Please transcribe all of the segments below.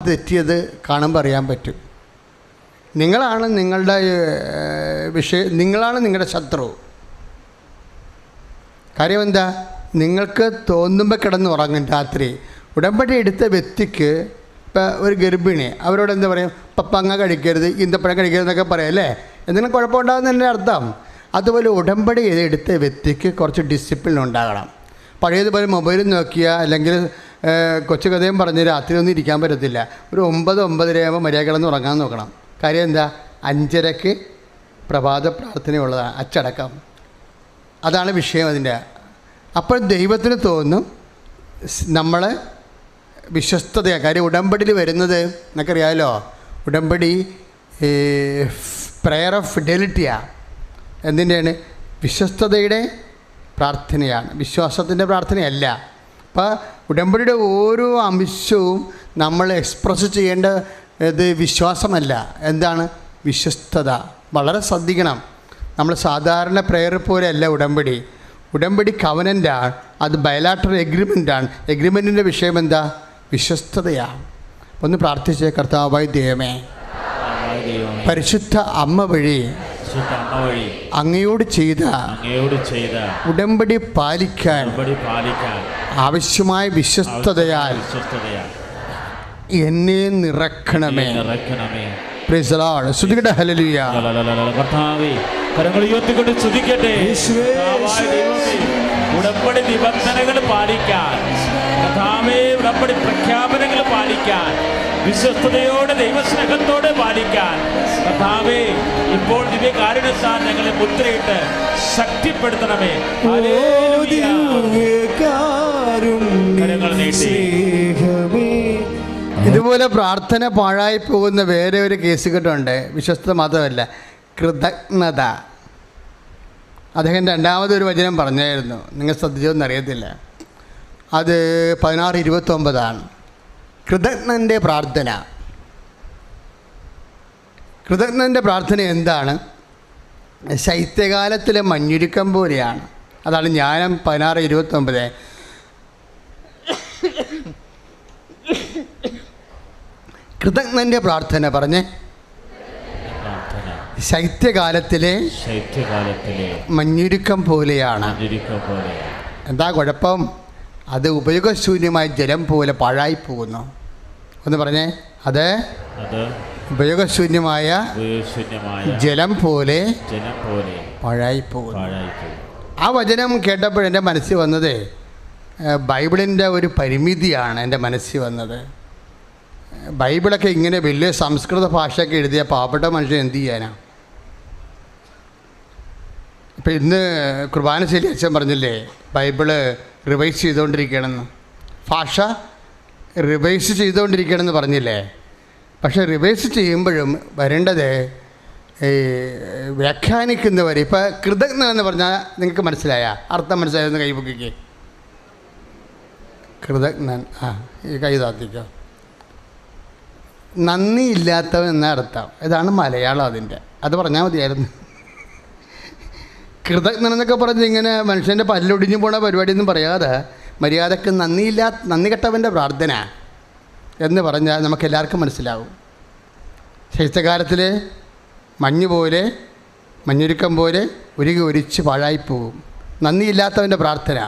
തെറ്റിയത് കാണുമ്പോൾ അറിയാൻ പറ്റും. നിങ്ങളാണ് നിങ്ങളുടെ നിങ്ങളാണ് നിങ്ങളുടെ ശത്രു. കാര്യം എന്താ? നിങ്ങൾക്ക് തോന്നുമ്പോൾ കിടന്ന് ഉറങ്ങും രാത്രി. ഉടമ്പടി എടുത്ത വ്യക്തിക്ക്, ഇപ്പോൾ ഒരു ഗർഭിണി, അവരോട് എന്താ പറയും? പപ്പങ്ങ കഴിക്കരുത്, ഈന്തപ്പഴം കഴിക്കരുതെന്നൊക്കെ പറയാം അല്ലേ? എന്തെങ്കിലും കുഴപ്പമുണ്ടാകുന്നതിൻ്റെ അർത്ഥം. അതുപോലെ ഉടമ്പടി എടുത്ത വ്യക്തിക്ക് കുറച്ച് ഡിസിപ്ലിൻ ഉണ്ടാകണം. പഴയതുപോലെ മൊബൈൽ നോക്കിയാൽ അല്ലെങ്കിൽ കൊച്ചു കഥയും പറഞ്ഞ് രാത്രി ഒന്നും ഇരിക്കാൻ പറ്റത്തില്ല. ഒരു 9-9:30 ആകുമ്പോൾ മര്യാദ കിടന്ന് ഉറങ്ങാൻ നോക്കണം. കാര്യം എന്താ? 5:30 പ്രഭാത പ്രാർത്ഥനയുള്ളതാണ്, അച്ചടക്കം. അതാണ് വിഷയം അതിൻ്റെ. അപ്പോൾ ദൈവത്തിന് തോന്നും നമ്മൾ വിശ്വസ്തതയാണ്. കാര്യം ഉടമ്പടിയിൽ വരുന്നത് എന്നൊക്കെറിയാമല്ലോ, ഉടമ്പടി പ്രെയർ ഓഫ് ഫിഡലിറ്റിയാണ്. എന്തിൻ്റെയാണ്? വിശ്വസ്തതയുടെ പ്രാർത്ഥനയാണ്, വിശ്വാസത്തിൻ്റെ പ്രാർത്ഥനയല്ല. അപ്പോൾ ഉടമ്പടിയുടെ ഓരോ അംശവും നമ്മൾ എക്സ്പ്രസ് ചെയ്യേണ്ട ഇത് വിശ്വാസമല്ല, എന്താണ്? വിശ്വസ്തത. വളരെ ശ്രദ്ധിക്കണം. നമ്മൾ സാധാരണ പ്രെയർ പോലെയല്ല ഉടമ്പടി. ഉടമ്പടി കവനൻ്റാണ്, അത് ബയലാറ്ററൽ എഗ്രിമെൻ്റാണ്. എഗ്രിമെൻറ്റിൻ്റെ വിഷയം എന്താ? വിശ്വസ്തതയാണ്. ഒന്ന് പ്രാർത്ഥിച്ചേ. കർത്താവായ ദൈവമേ, പരിശുദ്ധ അമ്മ വഴി അങ്ങയോട് ചെയ്ത ഉടമ്പടി പാലിക്കാൻ ആവശ്യമായ വിശ്വസ്തതയാൽ എന്നെ നിറക്കണമേ. Praise the Lord. സ്തുതിക്കട്ടെ. ഹല്ലേലൂയ. കർത്താവേ, കരങ്ങൾ ഉയർത്തിക്കൊണ്ട് സ്തുതിക്കട്ടെ. ഉടമ്പടി നിബന്ധനകൾ പാലിക്കാൻ, കർത്താവേ, ഉടമ്പടി പ്രഖ്യാപനങ്ങൾ പാലിക്കാൻ, വിശ്വസ്തയോടെ ദൈവസ്നേഹത്തോടെ പാലിക്കാൻ കർത്താവേ, ഇപ്പോൾ ദിവ്യകാരുണ്യത്താൽ ഞങ്ങളെ മുദ്രയിട്ട് ശക്തിപ്പെടുത്തണമേ. കരങ്ങൾ നീട്ടി. ഇതുപോലെ പ്രാർത്ഥന പാഴായി പോകുന്ന വേറെ ഒരു കേസ് കെട്ടുണ്ട്. വിശ്വസ്തത മാത്രമല്ല, കൃതജ്ഞത. അദ്ദേഹം രണ്ടാമതൊരു വചനം പറഞ്ഞായിരുന്നു, നിങ്ങൾ ശ്രദ്ധിച്ചോന്ന് അറിയത്തില്ല. അത് 16:29 കൃതജ്ഞൻ്റെ പ്രാർത്ഥന. കൃതജ്ഞൻ്റെ പ്രാർത്ഥന എന്താണ്? ശൈത്യകാലത്തിലെ മഞ്ഞുരുക്കം പോലെയാണ്. അതാണ് ജ്ഞാനം 16:29. കൃതജ്ഞൻ്റെ പ്രാർത്ഥന പറഞ്ഞേ. ശൈത്യകാലത്തിലെ മഞ്ഞുരുക്കം പോലെയാണ്. എന്താ കുഴപ്പം? അത് ഉപയോഗശൂന്യമായ ജലം പോലെ പാഴായി പോകുന്നു. ഒന്ന് പറഞ്ഞേ. അത് ഉപയോഗശൂന്യമായ ജലം പോലെ പാഴായി പോകുന്നു. ആ വചനം കേട്ടപ്പോൾ എൻ്റെ മനസ്സിൽ വന്നത് ബൈബിളിൻ്റെ ഒരു പരിമിതിയാണ് എൻ്റെ മനസ്സിൽ വന്നത്. ബൈബിളൊക്കെ ഇങ്ങനെ വലിയ സംസ്കൃത ഭാഷയൊക്കെ എഴുതിയ പാവപ്പെട്ട മനുഷ്യൻ എന്ത് ചെയ്യാനാണ്? ഇപ്പം ഇന്ന് കുർബാനശൈലി അച്ഛൻ പറഞ്ഞില്ലേ, ബൈബിള് റിവൈസ് ചെയ്തുകൊണ്ടിരിക്കണമെന്ന്. ഭാഷ റിവൈസ് ചെയ്തുകൊണ്ടിരിക്കണമെന്ന് പറഞ്ഞില്ലേ? പക്ഷേ റിവൈസ് ചെയ്യുമ്പോഴും വരേണ്ടത് വ്യാഖ്യാനിക്കുന്നവർ. ഇപ്പം കൃതജ്ഞ എന്ന് പറഞ്ഞാൽ നിങ്ങൾക്ക് മനസ്സിലായ അർത്ഥം? മനസ്സിലായെന്ന് കൈപൊക്കിക്കേ. കൃതജ്ഞൻ. ഈ കൈ താത്തിക്കോ. നന്ദിയില്ലാത്തവൻ എന്ന അർത്ഥം. ഇതാണ് മലയാളം അതിൻ്റെ. അത് പറഞ്ഞാൽ മതിയായിരുന്നു. കൃതജ്ഞൻ എന്നൊക്കെ പറഞ്ഞ് ഇങ്ങനെ മനുഷ്യൻ്റെ പല്ലൊടിഞ്ഞു പോണ പരിപാടിയൊന്നും പറയാതെ മര്യാദക്ക് നന്ദി കെട്ടവൻ്റെ പ്രാർത്ഥന എന്ന് പറഞ്ഞാൽ നമുക്കെല്ലാവർക്കും മനസ്സിലാവും. ശൈത്യകാലത്തിൽ മഞ്ഞ് പോലെ, മഞ്ഞുരുക്കം പോലെ ഉരുകി ഒലിച്ച് പാഴായിപ്പോവും. നന്ദിയില്ലാത്തവൻ്റെ പ്രാർത്ഥന.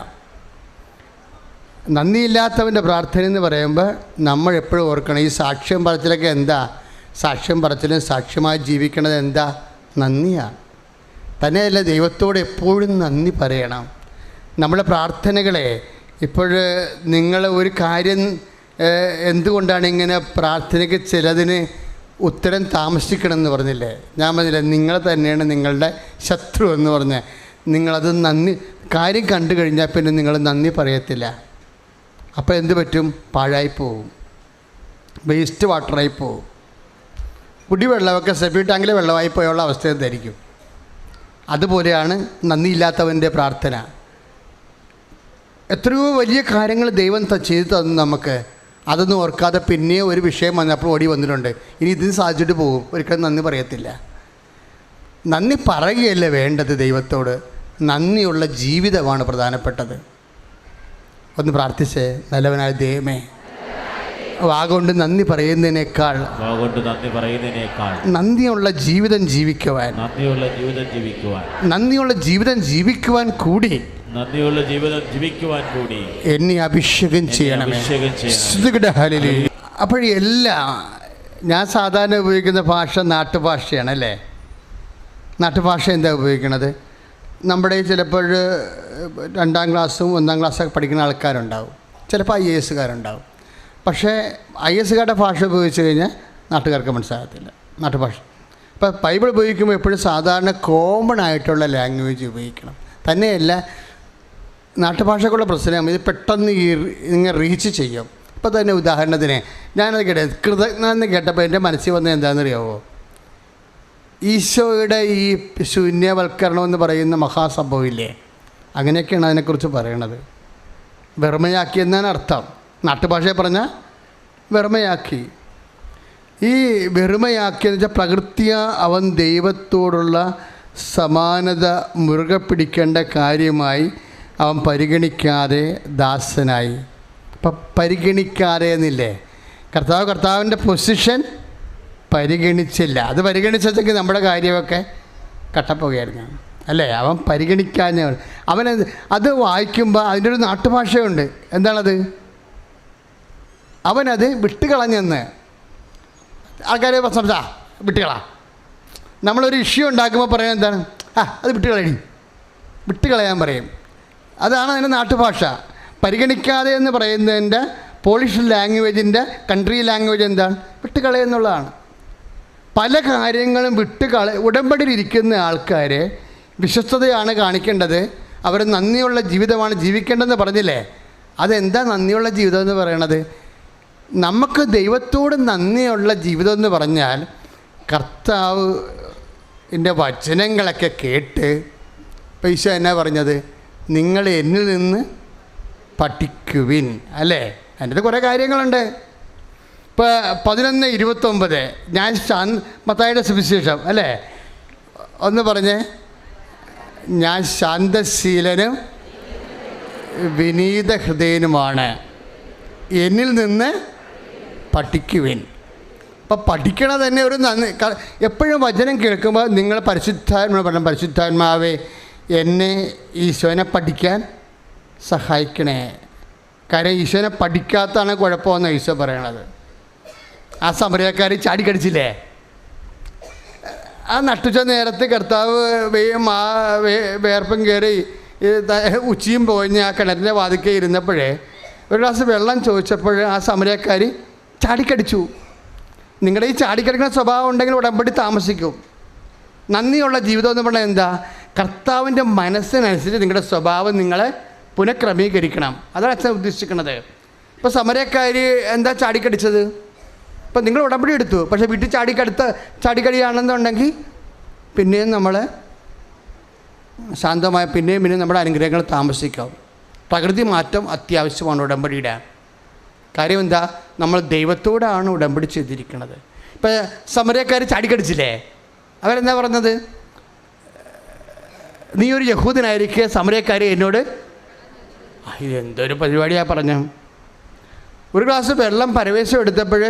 നന്ദിയില്ലാത്തവൻ്റെ പ്രാർത്ഥന എന്ന് പറയുമ്പോൾ നമ്മൾ എപ്പോഴും ഓർക്കണം, ഈ സാക്ഷ്യം പറച്ചിലൊക്കെ എന്താ? സാക്ഷ്യം പറച്ചിലും സാക്ഷ്യമായി ജീവിക്കണത് എന്താ? നന്ദിയാണ്. തന്നെയല്ല, ദൈവത്തോട് എപ്പോഴും നന്ദി പറയണം. നമ്മുടെ പ്രാർത്ഥനകളെ ഇപ്പോൾ നിങ്ങൾ ഒരു കാര്യം എന്തുകൊണ്ടാണ് ഇങ്ങനെ പ്രാർത്ഥനയ്ക്ക് ചിലതിന് ഉത്തരം താമസിക്കണമെന്ന് പറഞ്ഞില്ലേ? ഞാൻ പറഞ്ഞില്ലേ, നിങ്ങൾ തന്നെയാണ് നിങ്ങളുടെ ശത്രു എന്ന് പറഞ്ഞ്. നിങ്ങളത് കാര്യം കണ്ടു കഴിഞ്ഞാൽ പിന്നെ നിങ്ങൾ നന്ദി പറയത്തില്ല. അപ്പോൾ എന്ത് പറ്റും? പാഴായിപ്പോവും, വേസ്റ്റ് വാട്ടറായി പോവും. കുടിവെള്ളമൊക്കെ സെപ്റ്റി ടാങ്കിലെ വെള്ളമായി പോയുള്ള അവസ്ഥ എന്തായിരിക്കും? അതുപോലെയാണ് നന്ദിയില്ലാത്തവൻ്റെ പ്രാർത്ഥന. എത്രയോ വലിയ കാര്യങ്ങൾ ദൈവം ചെയ്തു തന്നു നമുക്ക്. അതൊന്നും ഓർക്കാതെ പിന്നെ ഒരു വിഷയം വന്നപ്പോൾ ഓടി വന്നിട്ടുണ്ട്. ഇനി ഇതിന് സാധിച്ചിട്ട് പോകും, ഒരിക്കലും നന്ദി പറയത്തില്ല. നന്ദി പറയുകയല്ല വേണ്ടത് ദൈവത്തോട്, നന്ദിയുള്ള ജീവിതമാണ് പ്രധാനപ്പെട്ടത്. ഒന്ന് പ്രാർത്ഥിച്ചേ. നല്ലവനായ ദൈവമേ, വാഗൊണ്ട് നന്ദി പറയുന്നതിനേക്കാൾ നന്ദിയുള്ള ജീവിതം ജീവിക്കുവാൻ കൂടി എന്നെ അഭിഷേകം ചെയ്യണമേ. അപ്പോഴെല്ലാം ഞാൻ സാധാരണ ഉപയോഗിക്കുന്ന ഭാഷ നാട്ടുഭാഷയാണ് അല്ലേ. നാട്ടുഭാഷ എന്താ ഉപയോഗിക്കുന്നത്? നമ്മുടെ ചിലപ്പോൾ 2ാം ക്ലാസ്സും 1ാം ക്ലാസ്സൊക്കെ പഠിക്കുന്ന ആൾക്കാരുണ്ടാവും, ചിലപ്പോൾ IAS-കാരുണ്ടാവും. പക്ഷേ IAS-കാരുടെ ഭാഷ ഉപയോഗിച്ച് കഴിഞ്ഞാൽ നാട്ടുകാർക്ക് മനസ്സിലാകത്തില്ല നാട്ടുഭാഷ. ഇപ്പോൾ ബൈബിൾ ഉപയോഗിക്കുമ്പോൾ എപ്പോഴും സാധാരണ കോമൺ ആയിട്ടുള്ള ലാംഗ്വേജ് ഉപയോഗിക്കണം. തന്നെയല്ല നാട്ടുഭാഷക്കുള്ള പ്രശ്നം ഇത് പെട്ടെന്ന് ഇങ്ങനെ റീച്ച് ചെയ്യും. ഇപ്പോൾ തന്നെ ഉദാഹരണത്തിന് ഞാനത് കൃതജ്ഞത കേട്ടപ്പോൾ എൻ്റെ മനസ്സിൽ വന്നത് എന്താണെന്നറിയാമോ? ഈശോയുടെ ഈ ശൂന്യവൽക്കരണം എന്ന് പറയുന്ന മഹാസംഭവമില്ലേ, അങ്ങനെയൊക്കെയാണ് അതിനെക്കുറിച്ച് പറയണത്. വെറുമയാക്കി എന്നാണ് അർത്ഥം. നാട്ടുഭാഷയെ പറഞ്ഞാൽ വെറുമയാക്കി. ഈ വെറുമയാക്കിയെന്ന് വെച്ചാൽ പ്രകൃത്യ അവൻ ദൈവത്തോടുള്ള സമാനത മുറുകെ പിടിക്കേണ്ട കാര്യമായി അവൻ പരിഗണിക്കാതെ ദാസനായി. ഇപ്പം പരിഗണിക്കാതെ എന്നില്ലേ, കർത്താവിൻ്റെ പൊസിഷൻ പരിഗണിച്ചില്ല. അത് പരിഗണിച്ചെങ്കിൽ നമ്മുടെ കാര്യമൊക്കെ കട്ടപ്പോകുകയായിരുന്നു അല്ലേ. അവൻ പരിഗണിക്കാൻ അത് വായിക്കുമ്പോൾ അതിൻ്റെ ഒരു നാട്ടുഭാഷയുണ്ട്. എന്താണത്? അവനത് വിട്ടുകളഞ്ഞെന്ന് ആൾക്കാർ സംസാ വിട്ടുകളാ. നമ്മളൊരു ഇഷ്യൂ ഉണ്ടാക്കുമ്പോൾ പറയാൻ എന്താണ്? അത് വിട്ടുകളയാൻ പറയും. അതാണ് അതിൻ്റെ നാട്ടുഭാഷ. പരിഗണിക്കാതെ എന്ന് പറയുന്നതിൻ്റെ പോളിഷ് ലാംഗ്വേജിൻ്റെ കൺട്രി ലാംഗ്വേജ് എന്താണ്? വിട്ടുകളയെന്നുള്ളതാണ്. പല കാര്യങ്ങളും ഉടമ്പടിയിലിരിക്കുന്ന ആൾക്കാരെ വിശ്വസ്തതയാണ് കാണിക്കേണ്ടത്. അവർ നന്ദിയുള്ള ജീവിതമാണ് ജീവിക്കേണ്ടതെന്ന് പറഞ്ഞില്ലേ. അതെന്താ നന്ദിയുള്ള ജീവിതം എന്ന് പറയണത്? നമുക്ക് ദൈവത്തോട് നന്ദിയുള്ള ജീവിതം എന്ന് പറഞ്ഞാൽ കർത്താവിൻ്റെ വചനങ്ങളൊക്കെ കേട്ട് പൈസ എന്നാ പറഞ്ഞത്? നിങ്ങൾ എന്നിൽ നിന്ന് പഠിക്കുവിൻ അല്ലേ. അതിൻ്റെ കുറേ കാര്യങ്ങളുണ്ട്. ഇപ്പോൾ 11:29 ഞാൻ മത്തായിയുടെ സുവിശേഷം അല്ലേ, ഒന്ന് പറഞ്ഞേ. ഞാൻ ശാന്തശീലനും വിനീത ഹൃദയനുമാണ്, എന്നിൽ നിന്ന് പഠിക്കുവിൻ. അപ്പോൾ പഠിക്കണത് തന്നെ ഒരു നന്ദി. എപ്പോഴും വചനം കേൾക്കുമ്പോൾ നിങ്ങൾ പരിശുദ്ധാത്മാവേ എന്നെ ഈശോനെ പഠിക്കാൻ സഹായിക്കണേ. കാര്യം ഈശോനെ പഠിക്കാത്തതാണ് കുഴപ്പമെന്ന് ഈശോ പറയണത്. ആ സമരക്കാർ ചാടിക്കടിച്ചില്ലേ, ആ നട്ടുച്ച നേരത്ത് കർത്താവ് വേർപ്പം കയറി ഉച്ചയും പോയിഞ്ഞ് ആ കിണറ്റിൻ്റെ വാതിക്കെ ഇരുന്നപ്പോഴേ ഒരു ഗ്ലാസ് വെള്ളം ചോദിച്ചപ്പോൾ ആ സമരക്കാർ ചാടിക്കടിച്ചു. നിങ്ങളുടെ ഈ ചാടിക്കടിക്കുന്ന സ്വഭാവം ഉണ്ടെങ്കിൽ ഉടമ്പടി താമസിക്കും. നന്ദിയുള്ള ജീവിതം എന്ന് പറഞ്ഞാൽ എന്താ? കർത്താവിൻ്റെ മനസ്സിനനുസരിച്ച് നിങ്ങളുടെ സ്വഭാവം നിങ്ങളെ പുനഃക്രമീകരിക്കണം. അതാണ് അച്ഛൻ ഉദ്ദേശിക്കുന്നത്. ഇപ്പോൾ സമരക്കാർ എന്താ ചാടിക്കടിച്ചത്? ഇപ്പം നിങ്ങൾ ഉടമ്പടി എടുത്തു, പക്ഷേ വീട്ടിൽ ചാടിക്കടിയാണെന്നുണ്ടെങ്കിൽ പിന്നെയും നമ്മൾ ശാന്തമായ പിന്നെയും നമ്മുടെ അനുഗ്രഹങ്ങൾ താമസിക്കാം. പ്രകൃതി മാറ്റം അത്യാവശ്യമാണ് ഉടമ്പടിയുടെ. കാര്യം എന്താ? നമ്മൾ ദൈവത്തോടാണ് ഉടമ്പടി ചെയ്തിരിക്കുന്നത്. ഇപ്പം സമരക്കാർ ചാടിക്കടിച്ചില്ലേ, അവരെന്താ പറഞ്ഞത്? നീ ഒരു യഹൂദനായിരിക്കെ സമരക്കാർ എന്നോട് ഇതെന്തൊരു പരിപാടിയാണ് പറഞ്ഞു. ഒരു ഗ്ലാസ് വെള്ളം പരവേശം എടുത്തപ്പോൾ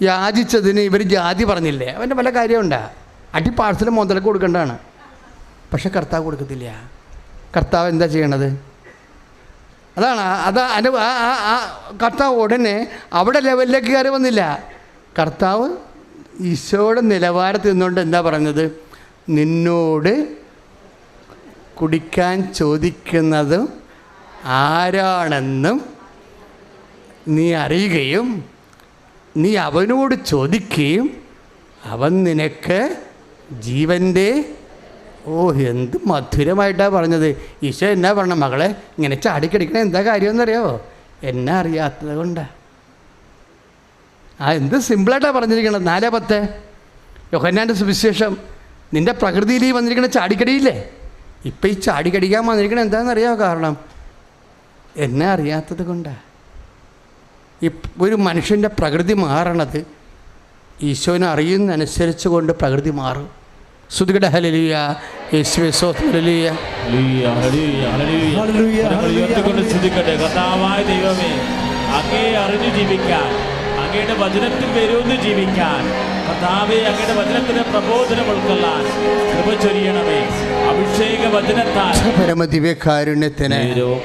യാചിച്ചതിന് ഇവർ ജാതി പറഞ്ഞില്ലേ, അവൻ്റെ പല കാര്യമുണ്ടാ. അടി പാഴ്സൽ മുതലൊക്കെ കൊടുക്കേണ്ടതാണ്. പക്ഷെ കർത്താവ് കൊടുക്കത്തില്ല. കർത്താവ് എന്താ ചെയ്യണത്? അതാണ് അതിൻ്റെ കർത്താവ് ഉടനെ അവിടെ ലെവലിലേക്ക് കയറി വന്നില്ല. കർത്താവ് ഈശോയുടെ നിലവാരത്തിൽ നിന്നുകൊണ്ട് എന്താ പറഞ്ഞത്? നിന്നോട് കുടിക്കാൻ ചോദിക്കുന്നതും ആരാണെന്നും നീ അറിയുകയും നീ അവനോട് ചോദിക്കുകയും അവൻ നിനക്ക് ജീവൻ്റെ എന്ത് മധുരമായിട്ടാണ് പറഞ്ഞത്. ഈശോ എന്നാ പറഞ്ഞ? മകളെ ഇങ്ങനെ ചാടിക്കടിക്കണ എന്താ കാര്യമെന്നറിയാമോ? എന്നെ അറിയാത്തത് കൊണ്ടാണ്. എന്ത് സിമ്പിളായിട്ടാണ് പറഞ്ഞിരിക്കണത്. 4:10 യോഹന്നാൻ്റെ സുവിശേഷം. നിൻ്റെ പ്രകൃതിയിൽ ഈ വന്നിരിക്കണ ചാടിക്കടിയില്ലേ, ഇപ്പം ഈ ചാടിക്കടിക്കാൻ വന്നിരിക്കണ എന്താണെന്നറിയാമോ? കാരണം എന്നെ അറിയാത്തത് കൊണ്ടാണ്. ഒരു മനുഷ്യൻ്റെ പ്രകൃതി മാറണത് ഈശോനെ അറിയുന്നതനുസരിച്ച് കൊണ്ട് പ്രകൃതി മാറും. സ്തുതിക്കട്ടെ. ഹല്ലേലൂയ. യേശുവേ സ്തോത്രം. ഹല്ലേലൂയ. കർത്താവായ ദൈവമേ, അങ്ങയെ അറിഞ്ഞു ജീവിക്കാൻ അങ്ങയുടെ വചനത്തിൽ വേരൂന്നി ജീവിക്കാൻ കർത്താവേ, അങ്ങയുടെ വചനത്തിന് പ്രബോധനം ഉൾക്കൊള്ളാൻ കൃപ ചൊരിയണമേ. അഭിഷേക വചനത്താൽ പരമദിവ്യകാരുണ്യത്തിന്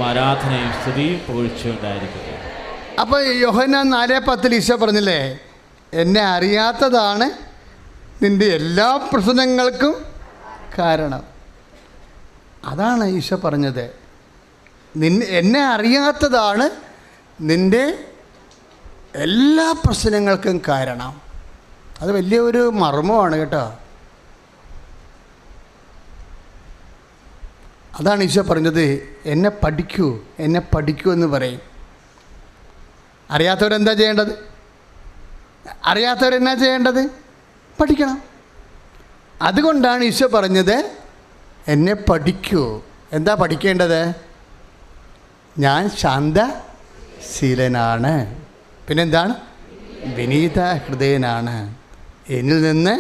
ആരാധനയും സ്തുതിയും പുകഴ്ചയുണ്ടായിരിക്കട്ടെ. അപ്പോൾ യോഹന്നാൻ 4:10 ഈശോ പറഞ്ഞില്ലേ, എന്നെ അറിയാത്തതാണ് നിൻ്റെ എല്ലാ പ്രശ്നങ്ങൾക്കും കാരണം. അതാണ് ഈശോ പറഞ്ഞത്. എന്നെ അറിയാത്തതാണ് നിൻ്റെ എല്ലാ പ്രശ്നങ്ങൾക്കും കാരണം. അത് വലിയൊരു മർമ്മമാണ് കേട്ടോ. അതാണ് ഈശോ പറഞ്ഞത്, എന്നെ പഠിക്കൂ, എന്നെ പഠിക്കൂ എന്ന് പറയും. അറിയാത്തവരെന്താ ചെയ്യേണ്ടത്? അറിയാത്തവരെന്നാ ചെയ്യേണ്ടത്? പഠിക്കണം. അതുകൊണ്ടാണ് ഈശോ പറഞ്ഞത്, എന്നെ പഠിക്കൂ. എന്താ പഠിക്കേണ്ടത്? ഞാൻ ശാന്തശീലനാണ്, പിന്നെന്താണ്? വിനീത ഹൃദയനാണ്, എന്നിൽ നിന്ന്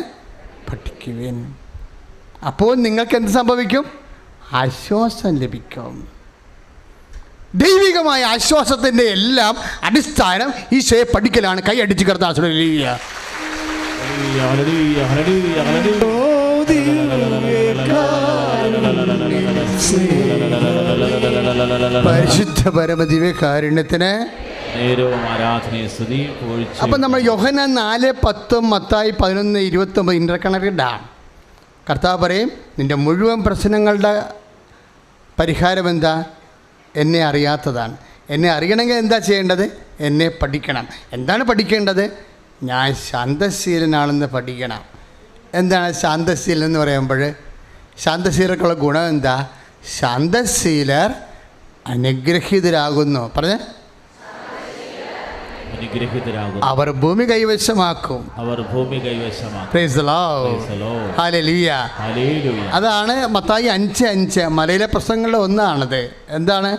പഠിക്കുവിൻ. അപ്പോൾ നിങ്ങൾക്ക് എന്ത് സംഭവിക്കും? ആശ്വാസം ലഭിക്കും. ദൈവികമായ ആശ്വാസത്തിൻ്റെ എല്ലാം അടിസ്ഥാനം ഈശോയെ പഠിക്കലാണ്. കൈ അടിച്ച് കർത്താവ് പരിശുദ്ധ പരമദിവ്യകാരുണ്യത്തിന്. അപ്പം നമ്മൾ യോഹന്നാൻ 4:10, മത്തായി 11:29 ഇന്റർകണക്റ്റഡാണ്. കർത്താവ് പറയും, നിൻ്റെ മുഴുവൻ പ്രശ്നങ്ങളുടെ പരിഹാരം എന്താ? എന്നെ അറിയാത്തതാണ്. എന്നെ അറിയണമെങ്കിൽ എന്താ ചെയ്യേണ്ടത്? എന്നെ പഠിക്കണം. എന്താണ് പഠിക്കേണ്ടത്? ഞാൻ ശാന്തശീലനാണെന്ന് പഠിക്കണം. എന്താണ് ശാന്തശീലൻ എന്ന് പറയുമ്പോൾ? ശാന്തശീലർക്കുള്ള ഗുണം എന്താ? ശാന്തശീലർ അനുഗ്രഹീതരാകുന്നു. പറഞ്ഞേ, അവർ ഭൂമി കൈവശമാക്കും. Praise the Lord. ഹല്ലേലൂയ. അതാണ് മത്തായി 5:5 മലയിലെ പ്രസംഗങ്ങളിൽ ഒന്നാണത്. എന്താണ്?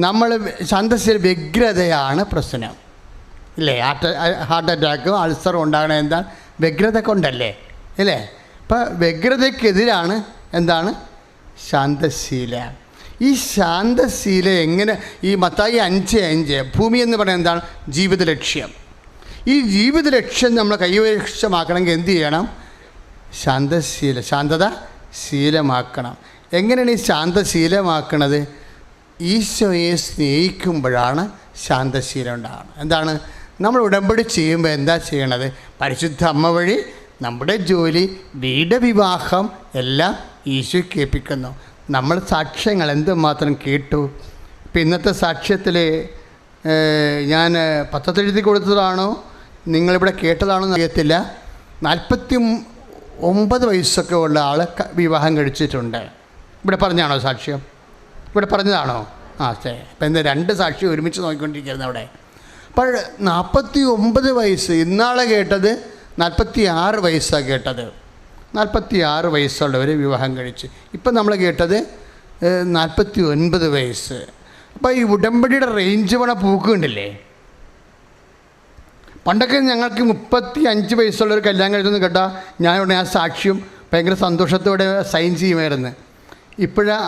നമ്മൾ ശാന്തശീല വ്യഗ്രതയാണ് പ്രശ്നം ഇല്ലേ? ഹാർട്ട് അറ്റാക്കും അൾസറും ഉണ്ടാകണത് എന്താണ്? വ്യഗ്രത കൊണ്ടല്ലേ അല്ലേ? അപ്പം വ്യഗ്രതയ്ക്കെതിരാണ് എന്താണ്? ശാന്തശീല. ഈ ശാന്തശീല എങ്ങനെ? ഈ മത്തായി 5:5 ഭൂമി എന്ന് പറയുന്നത് എന്താണ്? ജീവിത ലക്ഷ്യം. ഈ ജീവിത ലക്ഷ്യം നമ്മൾ കൈവശമാക്കണമെങ്കിൽ എന്ത് ചെയ്യണം? ശാന്തത ശീലമാക്കണം. എങ്ങനെയാണ് ഈ ശാന്തശീലമാക്കണത്? ഈശോയെ സ്നേഹിക്കുമ്പോഴാണ് ശാന്തശീലം ഉണ്ടാകുന്നത്. എന്താണ്? നമ്മൾ ഉടമ്പടി ചെയ്യുമ്പോൾ എന്താ ചെയ്യണത്? പരിശുദ്ധ അമ്മ വഴി നമ്മുടെ ജോലി, വീട്, വിവാഹം എല്ലാം ഈശോയ്ക്ക് ഏൽപ്പിക്കുന്നു. നമ്മൾ സാക്ഷ്യങ്ങൾ എന്തുമാത്രം കേട്ടു. ഇപ്പം ഇന്നത്തെ സാക്ഷ്യത്തിൽ ഞാൻ പത്രത്തെഴുതി കൊടുത്തതാണോ നിങ്ങളിവിടെ കേട്ടതാണോ എന്ന് അറിയത്തില്ല. 49 വയസ്സൊക്കെ ഉള്ള ആൾ വിവാഹം കഴിച്ചിട്ടുണ്ട്. ഇവിടെ പറഞ്ഞാണോ സാക്ഷ്യം? ഇവിടെ പറഞ്ഞതാണോ? ശരി. അപ്പം എന്താ 2 സാക്ഷ്യം ഒരുമിച്ച് നോക്കിക്കൊണ്ടിരിക്കുന്നത് അവിടെ. അപ്പോൾ 49 വയസ്സ്. ഇന്നാളെ കേട്ടത് 46 വയസ്സാണ് കേട്ടത്. 46 വയസ്സുള്ളവർ വിവാഹം കഴിച്ച്. ഇപ്പം നമ്മൾ കേട്ടത് 49 വയസ്സ്. അപ്പോൾ ഈ ഉടമ്പടിയുടെ റേഞ്ച് വേണ പൂക്കുണ്ടല്ലേ. പണ്ടൊക്കെ ഞങ്ങൾക്ക് 35 വയസ്സുള്ളവർ കല്യാണം കഴിച്ചെന്ന് കേട്ടാൽ ഞാൻ ഉടനെ ആ സാക്ഷ്യം ഭയങ്കര സന്തോഷത്തോടെ സൈൻ ചെയ്യുമായിരുന്നു.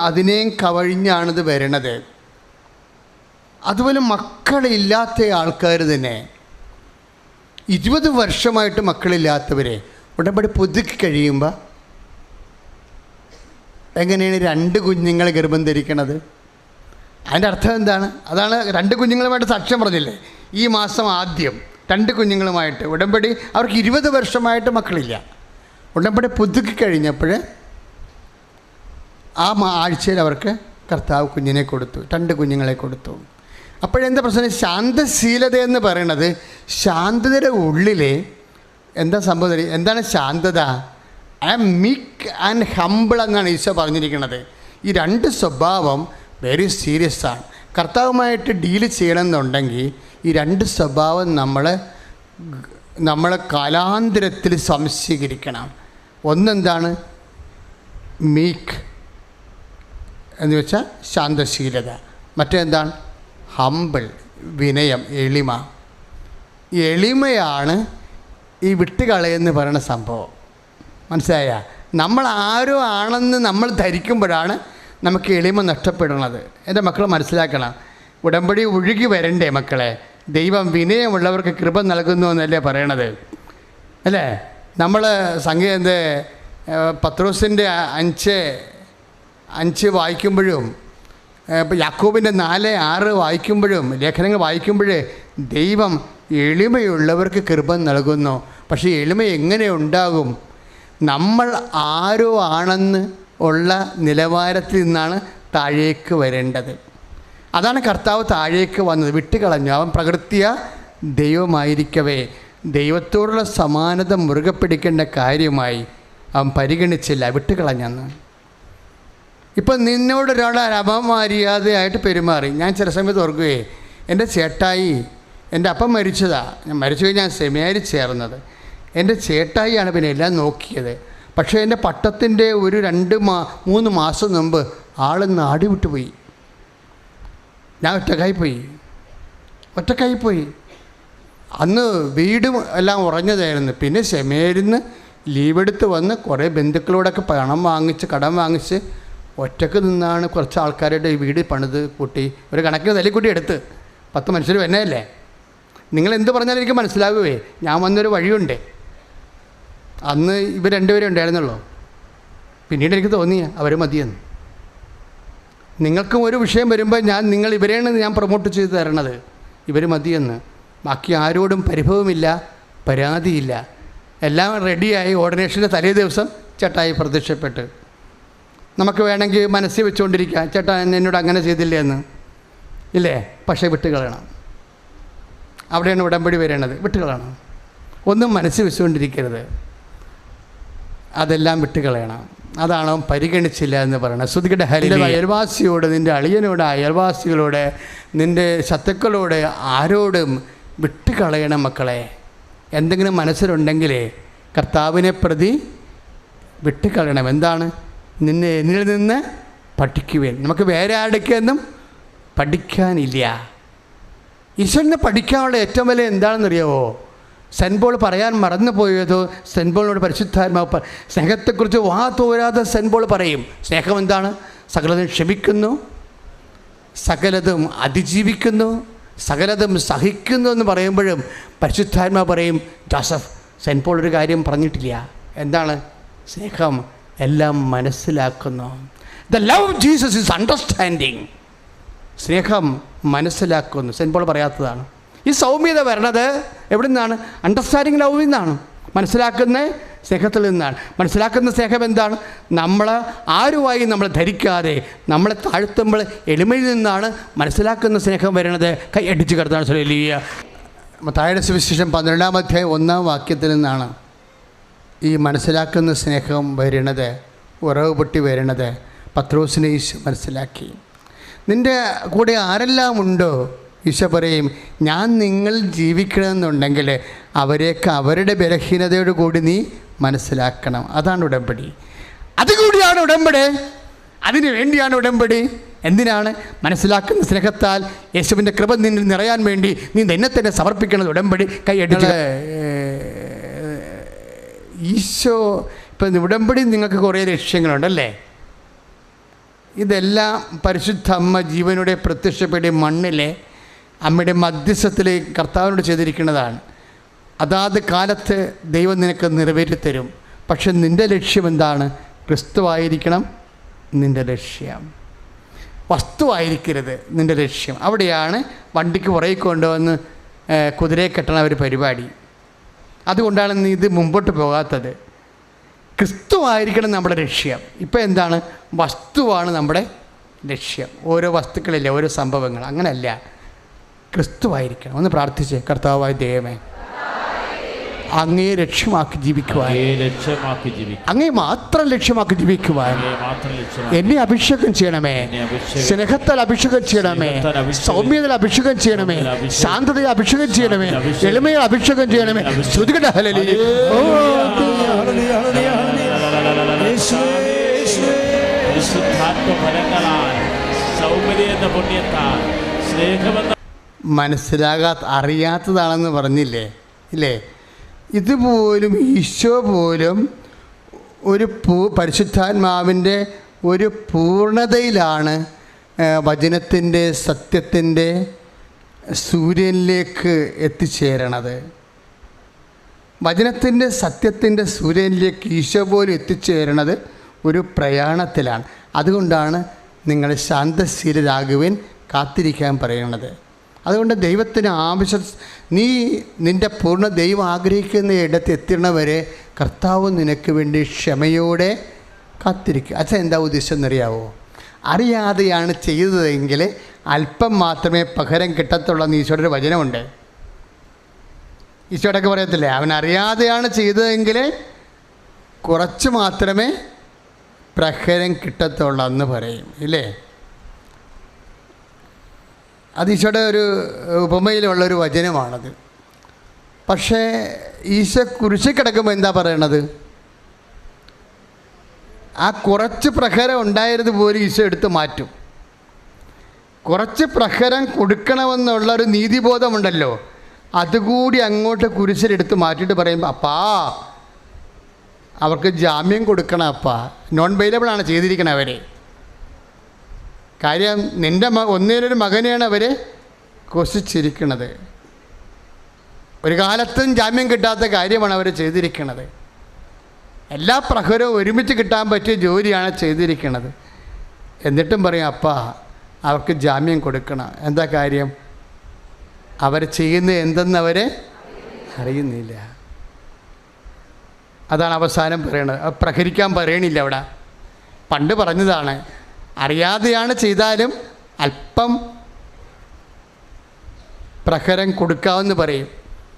അതിനെയും കവഴിഞ്ഞാണിത് വരണത്. അതുപോലെ മക്കളില്ലാത്ത ആൾക്കാർ തന്നെ 20 വർഷമായിട്ട് മക്കളില്ലാത്തവരെ ഉടമ്പടി പുതുക്കി കഴിയുമ്പോൾ എങ്ങനെയാണ് 2 കുഞ്ഞുങ്ങളെ ഗർഭം ധരിക്കണത്? അതിൻ്റെ അർത്ഥം എന്താണ്? അതാണ് 2 കുഞ്ഞുങ്ങളുമായിട്ട് സാക്ഷ്യം പറഞ്ഞില്ലേ. ഈ മാസം ആദ്യം 2 കുഞ്ഞുങ്ങളുമായിട്ട് ഉടമ്പടി. അവർക്ക് 20 വർഷമായിട്ട് മക്കളില്ല. ഉടമ്പടി പുതുക്കി കഴിഞ്ഞപ്പോൾ ആ ആഴ്ചയിൽ അവർക്ക് കർത്താവ് കുഞ്ഞിനെ കൊടുത്തു, 2 കുഞ്ഞുങ്ങളെ കൊടുത്തു. അപ്പോഴെന്താ പ്രശ്നം? ശാന്തശീലത എന്ന് പറയണത് ശാന്തതയുടെ ഉള്ളിലെ എന്താ സംഭവം? എന്താണ് ശാന്തത? I am meek and humble എന്നാണ് ഈശോ പറഞ്ഞിരിക്കുന്നത്. ഈ 2 സ്വഭാവം വെരി സീരിയസ് ആണ്. കർത്താവുമായിട്ട് ഡീല് ചെയ്യണമെന്നുണ്ടെങ്കിൽ ഈ 2 സ്വഭാവം നമ്മൾ കാലാന്തരത്തിൽ സംശീകരിക്കണം. ഒന്നെന്താണ്? മീക്ക് എന്ന് വെച്ചാൽ ശാന്തശീലത. മറ്റെന്താണ്? ഹംബിൾ, വിനയം, എളിമ. ഈ എളിമയാണ് ഈ വിട്ടുകളയെന്ന് പറയുന്ന സംഭവം. മനസ്സിലായ? നമ്മൾ ആരോ ആണെന്ന് നമ്മൾ ധരിക്കുമ്പോഴാണ് നമുക്ക് എളിമ നഷ്ടപ്പെടുന്നത്. എൻ്റെ മക്കൾ മനസ്സിലാക്കണം. ഉടമ്പടി ഒഴുകി വരണ്ടേ മക്കളെ? ദൈവം വിനയമുള്ളവർക്ക് കൃപ നൽകുന്നു എന്നല്ലേ പറയണത്, അല്ലേ? നമ്മൾ പത്രോസിൻ്റെ 5 വായിക്കുമ്പോഴും യാക്കോബിൻ്റെ 4-6 വായിക്കുമ്പോഴും ലേഖനങ്ങൾ വായിക്കുമ്പോഴേ ദൈവം എളിമയുള്ളവർക്ക് കൃപ നൽകുന്നു. പക്ഷേ എളിമ എങ്ങനെ ഉണ്ടാകും? നമ്മൾ ആരോ ആണെന്ന് ഉള്ള നിലവാരത്തിൽ നിന്നാണ് താഴേക്ക് വരേണ്ടത്. അതാണ് കർത്താവ് താഴേക്ക് വന്നത്, വിട്ടുകളഞ്ഞു. അവൻ പ്രകൃത്യ ദൈവമായിരിക്കവേ ദൈവത്തോടുള്ള സമാനത മുറുകെ പിടിക്കേണ്ട കാര്യമായി അവൻ പരിഗണിച്ചില്ല, വിട്ടുകളഞ്ഞെന്ന്. ഇപ്പം നിന്നോടൊരാൾ അപമര്യാദയായിട്ട് പെരുമാറി. ഞാൻ ചില സമയത്ത് ഓർക്കുകയെ, എൻ്റെ ചേട്ടായി, എൻ്റെ അപ്പം മരിച്ചതാണ്, ഞാൻ മരിച്ചു കഴിഞ്ഞാൽ സെമിനാരി ചേർന്നത്. എൻ്റെ ചേട്ടായിയാണ് പിന്നെ എല്ലാം നോക്കിയത്. പക്ഷേ എൻ്റെ പട്ടത്തിൻ്റെ ഒരു 2-3 മാസം മുമ്പ് ആൾ നാടി വിട്ടുപോയി. ഞാൻ ഒറ്റക്കായിപ്പോയി. അന്ന് വീടും എല്ലാം ഉറഞ്ഞതായിരുന്നു. പിന്നെ സെമിനാരിന്ന് ലീവെടുത്ത് വന്ന് കുറേ ബന്ധുക്കളോടൊക്കെ കടം വാങ്ങിച്ച് ഒറ്റക്ക് നിന്നാണ് കുറച്ച് ആൾക്കാരുടെ ഈ വീട് പണിത് കൂട്ടി ഒരു കണക്കിന് തല്ലിക്കൂട്ടി എടുത്ത് 10 മനുഷ്യർ വന്നതല്ലേ. നിങ്ങളെന്ത് പറഞ്ഞാലും എനിക്ക് മനസ്സിലാകുവേ, ഞാൻ വന്നൊരു വഴിയുണ്ട്. അന്ന് ഇവർ 2 പേരേ ഉണ്ടായിരുന്നുള്ളൂ. പിന്നീട് എനിക്ക് തോന്നി അവർ മതിയെന്ന്. നിങ്ങൾക്കും ഒരു വിഷയം വരുമ്പോൾ നിങ്ങൾ ഇവരെയാണ് ഞാൻ പ്രൊമോട്ട് ചെയ്ത് തരണത്, ഇവർ മതിയെന്ന്. ബാക്കി ആരോടും പരിഭവമില്ല, പരാതിയില്ല. എല്ലാം റെഡിയായി. ഓർഡിനേഷൻ്റെ തലേ ദിവസം ചേട്ടായി പ്രത്യക്ഷപ്പെട്ട് നമുക്ക് വേണമെങ്കിൽ മനസ്സിൽ വെച്ചുകൊണ്ടിരിക്കാം, ചേട്ടാ എന്നോട് അങ്ങനെ ചെയ്തില്ലേ എന്ന്, ഇല്ലേ? പക്ഷേ വിട്ടുകളയണം. അവിടെയാണ് ഉടമ്പടി വരേണ്ടത്. വിട്ടുകളയണം. ഒന്നും മനസ്സിൽ വെച്ചുകൊണ്ടിരിക്കരുത്, അതെല്ലാം വിട്ടുകളയണം. അതാണ് അവൻ പരിഗണിച്ചില്ല എന്ന് പറയുന്നത്. ശ്രുതികയുടെ അയൽവാസിയോട്, നിൻ്റെ അളിയനോട്, അയൽവാസികളോട്, നിൻ്റെ ശത്രുക്കളോട്, ആരോടും വിട്ടുകളയണം മക്കളെ. എന്തെങ്കിലും മനസ്സിലുണ്ടെങ്കിലേ കർത്താവിനെ പ്രതി വിട്ടുകളയണം. എന്താണ്? എന്നിൽ നിന്ന് പഠിക്കുവേൻ. നമുക്ക് വേറെ ആരുടെയൊന്നും പഠിക്കാനില്ല. ഈശ്വരനെ പഠിക്കാനുള്ള ഏറ്റവും വലിയ എന്താണെന്നറിയാവോ? സെൻറ്റ് പോൾ പറയാൻ മറന്നു പോയതോ, സെൻറ്റ് പോളിനോട് പരിശുദ്ധാത്മാവ് സ്നേഹത്തെക്കുറിച്ച് തോരാതെ സെൻറ്റ് പോൾ പറയും. സ്നേഹം എന്താണ്? സകലതും ക്ഷമിക്കുന്നു, സകലതും അതിജീവിക്കുന്നു, സകലതും സഹിക്കുന്നു എന്ന് പറയുമ്പോഴും പരിശുദ്ധാത്മാവ് പറയും, ജോസഫ്, സെൻറ്റ് പോൾ ഒരു കാര്യം പറഞ്ഞിട്ടില്ല. എന്താണ്? സ്നേഹം എല്ലാം മനസ്സിലാക്കുന്നു. The love of Jesus is understanding. സ്നേഹം മനസ്സിലാക്കുന്നു. സെൻറ്റ് പോൾ പറയാത്തതാണ്. ഈ സൗമ്യത വരണത് എവിടെ നിന്നാണ്? അണ്ടർസ്റ്റാൻഡിങ് ലവിൽ നിന്നാണ്. മനസ്സിലാക്കുന്ന സ്നേഹത്തിൽ നിന്നാണ്. മനസ്സിലാക്കുന്ന സ്നേഹം എന്താണ്? നമ്മൾ ആരുമായി നമ്മൾ ധരിക്കാതെ നമ്മളെ താഴ്ത്തുമ്പോൾ എളിമയിൽ നിന്നാണ് മനസ്സിലാക്കുന്ന സ്നേഹം വരണത്. കൈ അടിച്ച് കിടത്താണ്. ഹല്ലേലൂയ. മത്തായിയുടെ സുവിശേഷം 12-ാം അധ്യായം 1-ാം വാക്യത്തിൽ നിന്നാണ് ഈ മനസ്സിലാക്കുന്ന സ്നേഹം വരണത്, ഉറവ് പൊട്ടി വരണത്. പത്രോസിനെ ഈശോ മനസ്സിലാക്കി. നിൻ്റെ കൂടെ ആരെല്ലാം ഉണ്ടോ ഈശോ പറയും, ഞാൻ നിങ്ങൾ ജീവിക്കണമെന്നുണ്ടെങ്കിൽ അവരെയൊക്കെ അവരുടെ ബലഹീനതയോട് കൂടി നീ മനസ്സിലാക്കണം. അതാണ് ഉടമ്പടി. അതുകൂടിയാണ് ഉടമ്പടി. അതിനു വേണ്ടിയാണ് ഉടമ്പടി. എന്തിനാണ്? മനസ്സിലാക്കുന്ന സ്നേഹത്താൽ യേശുവിൻ്റെ കൃപ നിന്നിൽ നിറയാൻ വേണ്ടി നീ നിന്നെ തന്നെ സമർപ്പിക്കുന്നത് ഉടമ്പടി. കൈയടിച്ച് ഈശോ ഇപ്പം ഉടമ്പടി നിങ്ങൾക്ക് കുറേ ലക്ഷ്യങ്ങളുണ്ടല്ലേ. ഇതെല്ലാം പരിശുദ്ധ അമ്മ ജീവനോടെ പ്രത്യക്ഷപ്പെടി മണ്ണിലെ അമ്മയുടെ മധ്യസ്ഥത്തിൽ കർത്താവിനോട് ചെയ്തിരിക്കുന്നതാണ്. അതാത് കാലത്ത് ദൈവം നിനക്ക് നിറവേറ്റിത്തരും. പക്ഷെ നിൻ്റെ ലക്ഷ്യം എന്താണ്? ക്രിസ്തുവായിരിക്കണം നിൻ്റെ ലക്ഷ്യം, വസ്തുവായിരിക്കരുത് നിൻ്റെ ലക്ഷ്യം. അവിടെയാണ് വണ്ടിക്ക് പുറകെ കൊണ്ടുവന്ന് കുതിരയെ കെട്ടണ ഒരു പരിപാടി. അതുകൊണ്ടാണ് നീ ഇത് മുമ്പോട്ട് പോകാത്തത്. ക്രിസ്തുവായിരിക്കണം നമ്മുടെ ലക്ഷ്യം. ഇപ്പം എന്താണ്? വസ്തുവാണ് നമ്മുടെ ലക്ഷ്യം. ഓരോ വസ്തുക്കളില്ല, ഓരോ സംഭവങ്ങൾ. അങ്ങനെയല്ല, ക്രിസ്തുവായിരിക്കണം. ഒന്ന് പ്രാർത്ഥിച്ചേ. കർത്താവായ ദൈവമേ, അങ്ങേ ലക്ഷ്യമാക്കി ജീവിക്കുവാൻ, അങ്ങേ മാത്രം ലക്ഷ്യമാക്കി ജീവിക്കുവാൻ എന്നെ അഭിഷേകം ചെയ്യണമേ. സ്നേഹത്താൽ അഭിഷേകം ചെയ്യണമേ, സൗമ്യതയിൽ അഭിഷേകം ചെയ്യണമേ, ശാന്തതയിൽ അഭിഷേകം ചെയ്യണമേ, എളിമയിൽ അഭിഷേകം ചെയ്യണമേ. ശ്രുതികട ഹല്ലേലൂയ. അറിയാത്തതാണെന്ന് പറഞ്ഞില്ലേ, ഇല്ലേ? ഇതുപോലും ഈശോ പോലും ഒരു പരിശുദ്ധാത്മാവിൻ്റെ ഒരു പൂർണ്ണതയിലാണ് വചനത്തിൻ്റെ, സത്യത്തിൻ്റെ സൂര്യനിലേക്ക് എത്തിച്ചേരണത്. വചനത്തിൻ്റെ സത്യത്തിൻ്റെ സൂര്യനിലേക്ക് ഈശോ പോലും എത്തിച്ചേരണത് ഒരു പ്രയാണത്തിലാണ്. അതുകൊണ്ടാണ് നിങ്ങൾ ശാന്തശീലരാകുവിൻ, കാത്തിരിക്കാൻ പറയുന്നത്. അതുകൊണ്ട് ദൈവത്തിന് ആവശ്യം, നീ നിൻ്റെ പൂർണ്ണ ദൈവം ആഗ്രഹിക്കുന്ന ഇടത്ത് എത്തുന്നവരെ കർത്താവ് നിനക്ക് വേണ്ടി ക്ഷമയോടെ കാത്തിരിക്കുക. അച്ഛൻ എന്താ ഉദ്ദേശം എന്നറിയാവോ? അറിയാതെയാണ് ചെയ്തതെങ്കിൽ അല്പം മാത്രമേ പകരം കിട്ടത്തുള്ളൂ എന്ന് ഈശോയുടെ ഒരു വചനമുണ്ട്. ഈശോടൊക്കെ പറയത്തില്ലേ, അവൻ അറിയാതെയാണ് ചെയ്തതെങ്കിൽ കുറച്ച് മാത്രമേ പ്രഹരം കിട്ടത്തുള്ളൂ എന്ന് പറയും ഇല്ലേ? അത് ഈശോയുടെ ഒരു ഉപമയിലുള്ളൊരു വചനമാണത്. പക്ഷേ ഈശോ കുരിശിൽ കിടക്കുമ്പോൾ എന്താ പറയണത്? ആ കുറച്ച് പ്രഹരം ഉണ്ടായത് പോലും ഈശോ എടുത്ത് മാറ്റും. കുറച്ച് പ്രഹരം കൊടുക്കണമെന്നുള്ളൊരു നീതിബോധമുണ്ടല്ലോ, അതുകൂടി അങ്ങോട്ട് കുരിശിലെടുത്ത് മാറ്റിയിട്ട് പറയുമ്പോൾ, അപ്പാ അവർക്ക് ജാമ്യം കൊടുക്കണം അപ്പാ, നോൺ ബെയിലബിളാണ് ചെയ്തിരിക്കണം അവരെ. കാര്യം നിൻ്റെ ഒന്നിനൊരു മകനെയാണ് അവർ കൊസിച്ചിരിക്കുന്നത്. ഒരു കാലത്തും ജാമ്യം കിട്ടാത്ത കാര്യമാണ് അവർ ചെയ്തിരിക്കുന്നത്. എല്ലാ പ്രഹരവും ഒരുമിച്ച് കിട്ടാൻ പറ്റിയ ജോലിയാണ് ചെയ്തിരിക്കുന്നത്. എന്നിട്ടും പറയും, അപ്പാ അവർക്ക് ജാമ്യം കൊടുക്കണം. എന്താ കാര്യം? അവർ ചെയ്യുന്നത് എന്തെന്നവരെ അറിയുന്നില്ല. അതാണ് അവസാനം പറയണത്. പ്രഹരിക്കാൻ പറയണില്ല അവിടെ. പണ്ട് പറഞ്ഞതാണ്, അറിയാതെയാണ് ചെയ്താലും അല്പം പ്രഹരം കൊടുക്കാമെന്ന് പറയും.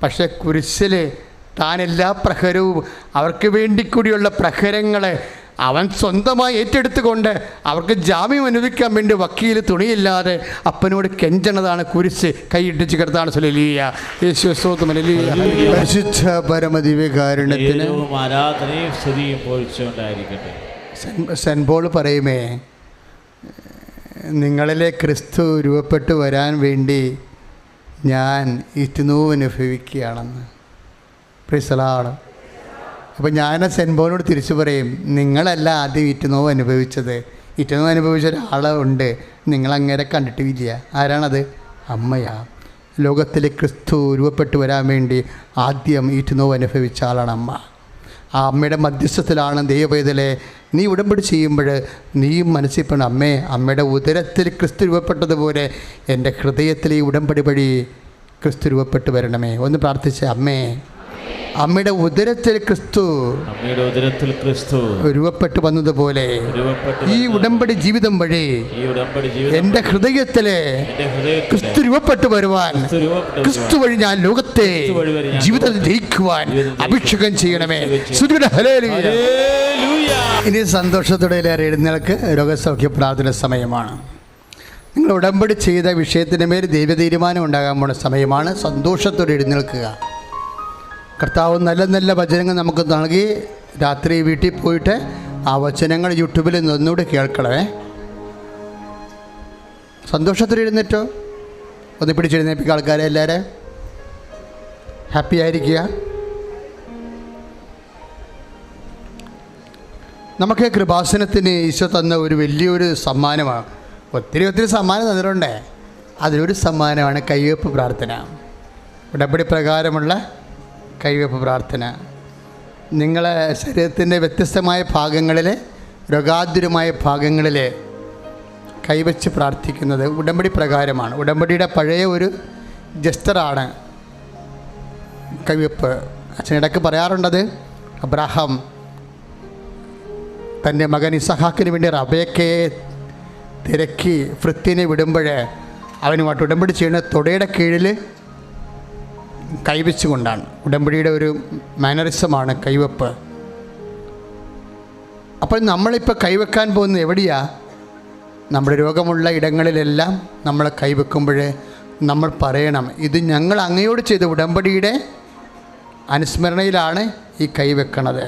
പക്ഷേ കുരിശിൽ താൻ എല്ലാ പ്രഹരവും അവർക്ക് വേണ്ടി കൂടിയുള്ള പ്രഹരങ്ങളെ അവൻ സ്വന്തമായി ഏറ്റെടുത്തുകൊണ്ട് അവർക്ക് ജാമ്യം അനുവദിക്കാൻ വേണ്ടി വക്കീൽ തുണിയില്ലാതെ അപ്പനോട് കെഞ്ചണതാണ് കുരിശ്. കൈയിട്ടിച്ച് കിടത്താണ്. പരിശുദ്ധ പരമദിവ്യകാരുണ്യത്തിന് ആരാധനയും സ്തുതിയും പോഴ്ചുണ്ടായിരിക്കട്ടെ. സെൻറ്റ് പോൾ പറയുമേ, നിങ്ങളിലെ ക്രിസ്തു രൂപപ്പെട്ടു വരാൻ വേണ്ടി ഞാൻ ഈറ്റുനോവ് അനുഭവിക്കുകയാണെന്ന്. പ്രിസലാണ്. അപ്പോൾ ഞാൻ സെൻറ്റ് പോളിനോട് തിരിച്ചു പറയും, നിങ്ങളല്ല ആദ്യം ഈറ്റുനോവ് അനുഭവിച്ചത്. ഈറ്റുനോവ് അനുഭവിച്ച ഒരാളുണ്ട്, നിങ്ങളങ്ങനെ കണ്ടിട്ടില്ല. ആരാണത്? അമ്മയാ. ലോകത്തിൽ ക്രിസ്തു രൂപപ്പെട്ടു വരാൻ വേണ്ടി ആദ്യം ഈറ്റുനോവ് അനുഭവിച്ച ആളാണ് അമ്മ. ആ അമ്മയുടെ മധ്യസ്ഥത്തിലാണ് ദൈവവേദലെ നീ ഉടമ്പടി ചെയ്യുമ്പോൾ നീയും മനസ്സിൽ അമ്മേ, അമ്മയുടെ ഉദരത്തിൽ ക്രിസ്തു രൂപപ്പെട്ടതുപോലെ എൻ്റെ ഹൃദയത്തിൽ ഈ ഉടമ്പടി വഴി ക്രിസ്തു രൂപപ്പെട്ട് വരണമേ. ഒന്ന് പ്രാർത്ഥിച്ച അമ്മേ, അമ്മയുടെ ഉദരത്തിൽ ക്രിസ്തു രൂപപ്പെട്ടു വന്നതുപോലെ ഈ ഉടമ്പടി ജീവിതം വഴി എൻ്റെ ഹൃദയത്തിലെ ക്രിസ്തു രൂപപ്പെട്ടു വരുവാൻ, ക്രിസ്തു വഴി ഞാൻ ലോകത്തെ ജീവിതത്തിൽ ജയിക്കുവാൻ അഭിഷേകം ചെയ്യണമേ. ഇനി സന്തോഷത്തോടെ എഴുന്നേൽക്ക്. രോഗസൗഖ്യ പ്രാർത്ഥന സമയമാണ്. നിങ്ങൾ ഉടമ്പടി ചെയ്ത വിഷയത്തിൻ്റെ മേൽ ദൈവ തീരുമാനം ഉണ്ടാകാൻ പോണ സമയമാണ്. സന്തോഷത്തോടെ എഴുന്നേൽക്കുക. കർത്താവ് നല്ല നല്ല വചനങ്ങൾ നമുക്ക് നൽകി. രാത്രി വീട്ടിൽ പോയിട്ട് ആ വചനങ്ങൾ യൂട്യൂബിൽ ഒന്നുകൂടി കേൾക്കണമേ. സന്തോഷത്തോടെ എഴുന്നേറ്റോ. ഒന്ന് പിടിച്ചെഴുന്നേൽപ്പിക്കുക ആൾക്കാരെ എല്ലാവരും. ഹാപ്പി ആയിരിക്കുക. നമുക്ക് കൃപാസനത്തിന് ഈശോ തന്ന ഒരു വലിയൊരു സമ്മാനമാണ്. ഒത്തിരി സമ്മാനം തന്നിട്ടുണ്ടേ. അതിലൊരു സമ്മാനമാണ് കൈവെപ്പ് പ്രാർത്ഥന. ഉടമ്പടി പ്രകാരമുള്ള കൈവെപ്പ് പ്രാർത്ഥന. നിങ്ങളെ ശരീരത്തിൻ്റെ വ്യത്യസ്തമായ ഭാഗങ്ങളിൽ, രോഗാതുരമായ ഭാഗങ്ങളിൽ കൈവച്ച് പ്രാർത്ഥിക്കുന്നത് ഉടമ്പടി പ്രകാരമാണ്. ഉടമ്പടിയുടെ പഴയ ഒരു ജസ്റ്ററാണ് കൈവെപ്പ്. അച്ഛനിടയ്ക്ക് പറയാറുണ്ടത്, അബ്രഹാം തൻ്റെ മകൻ ഇസഹാക്കിന് വേണ്ടി റബേക്കയെ തിരക്കി ഫ്രിത്തിനെ വിടുമ്പോൾ അവനുമായിട്ട് ഉടമ്പടി ചെയ്യുന്ന തുടയുടെ കീഴിൽ കൈവച്ചുകൊണ്ടാണ്. ഉടമ്പടിയുടെ ഒരു മാനറിസമാണ് കൈവെപ്പ്. അപ്പോൾ നമ്മളിപ്പോൾ കൈവെക്കാൻ പോകുന്നത് എവിടെയാ? നമ്മുടെ രോഗമുള്ള ഇടങ്ങളിലെല്ലാം നമ്മൾ കൈവെക്കുമ്പോൾ നമ്മൾ പറയണം, ഇത് ഞങ്ങൾ അങ്ങയോട് ചെയ്ത ഉടമ്പടിയുടെ അനുസ്മരണയിലാണ് ഈ കൈവെക്കണത്.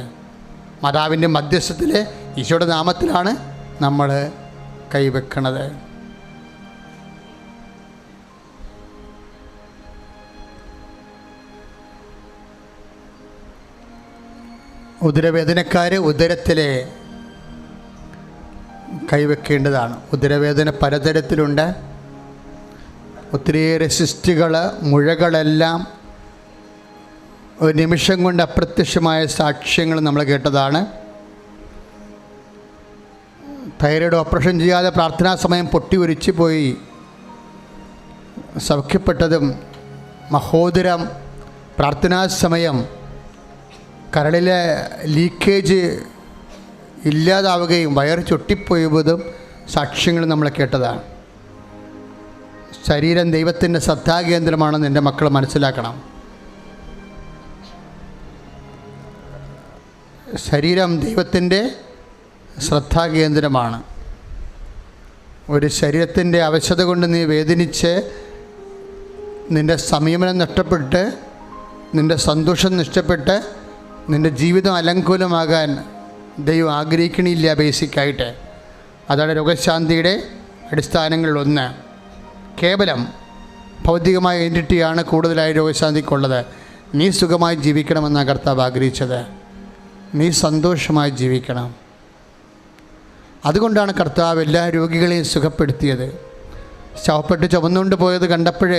മാതാവിൻ്റെ മധ്യസ്ഥത്തിൽ ഈശോയുടെ നാമത്തിലാണ് നമ്മൾ കൈവെക്കണത്. ഉദരവേദനക്കാർ ഉദരത്തിലെ കൈവെക്കേണ്ടതാണ്. ഉദരവേദന പലതരത്തിലുണ്ട്. ഒത്തിരിയേറെ സിസ്റ്റുകൾ, മുഴകളെല്ലാം ഒരു നിമിഷം കൊണ്ട് അപ്രത്യക്ഷമായ സാക്ഷ്യങ്ങൾ നമ്മൾ കേട്ടതാണ്. തൈറോയ്ഡ് ഓപ്പറേഷൻ ചെയ്യാതെ പ്രാർത്ഥനാ സമയം പൊട്ടി ഒലിച്ചു പോയി സൗഖ്യപ്പെട്ടതും, മഹോദരം പ്രാർത്ഥനാ സമയം കരളിലെ ലീക്കേജ് ഇല്ലാതാവുകയും വയറ് ചൊട്ടിപ്പോയതും സാക്ഷ്യങ്ങൾ നമ്മൾ കേട്ടതാണ്. ശരീരം ദൈവത്തിൻ്റെ ശ്രദ്ധാകേന്ദ്രമാണെന്ന് എൻ്റെ മക്കൾ മനസ്സിലാക്കണം. ശരീരം ദൈവത്തിൻ്റെ ശ്രദ്ധാകേന്ദ്രമാണ്. ഒരു ശരീരത്തിൻ്റെ അവശത കൊണ്ട് നീ വേദനിച്ച് നിൻ്റെ സംയമനം നഷ്ടപ്പെട്ട്, നിൻ്റെ സന്തോഷം നഷ്ടപ്പെട്ട്, നിൻ്റെ ജീവിതം അലങ്കോലമാകാൻ ദൈവം ആഗ്രഹിക്കണില്ല. ബേസിക്കായിട്ട് അതാണ് രോഗശാന്തിയുടെ അടിസ്ഥാനങ്ങളിലൊന്ന്. കേവലം ഭൗതികമായ എൻറ്റിറ്റിയാണ് കൂടുതലായി രോഗശാന്തിക്കുള്ളത്. നീ സുഖമായി ജീവിക്കണമെന്നാണ് കർത്താവ് ആഗ്രഹിച്ചത്. നീ സന്തോഷമായി ജീവിക്കണം. അതുകൊണ്ടാണ് കർത്താവ് എല്ലാ രോഗികളെയും സുഖപ്പെടുത്തിയത്. ശവപ്പെട്ട് ചുമന്നുകൊണ്ട് പോയത് കണ്ടപ്പോൾ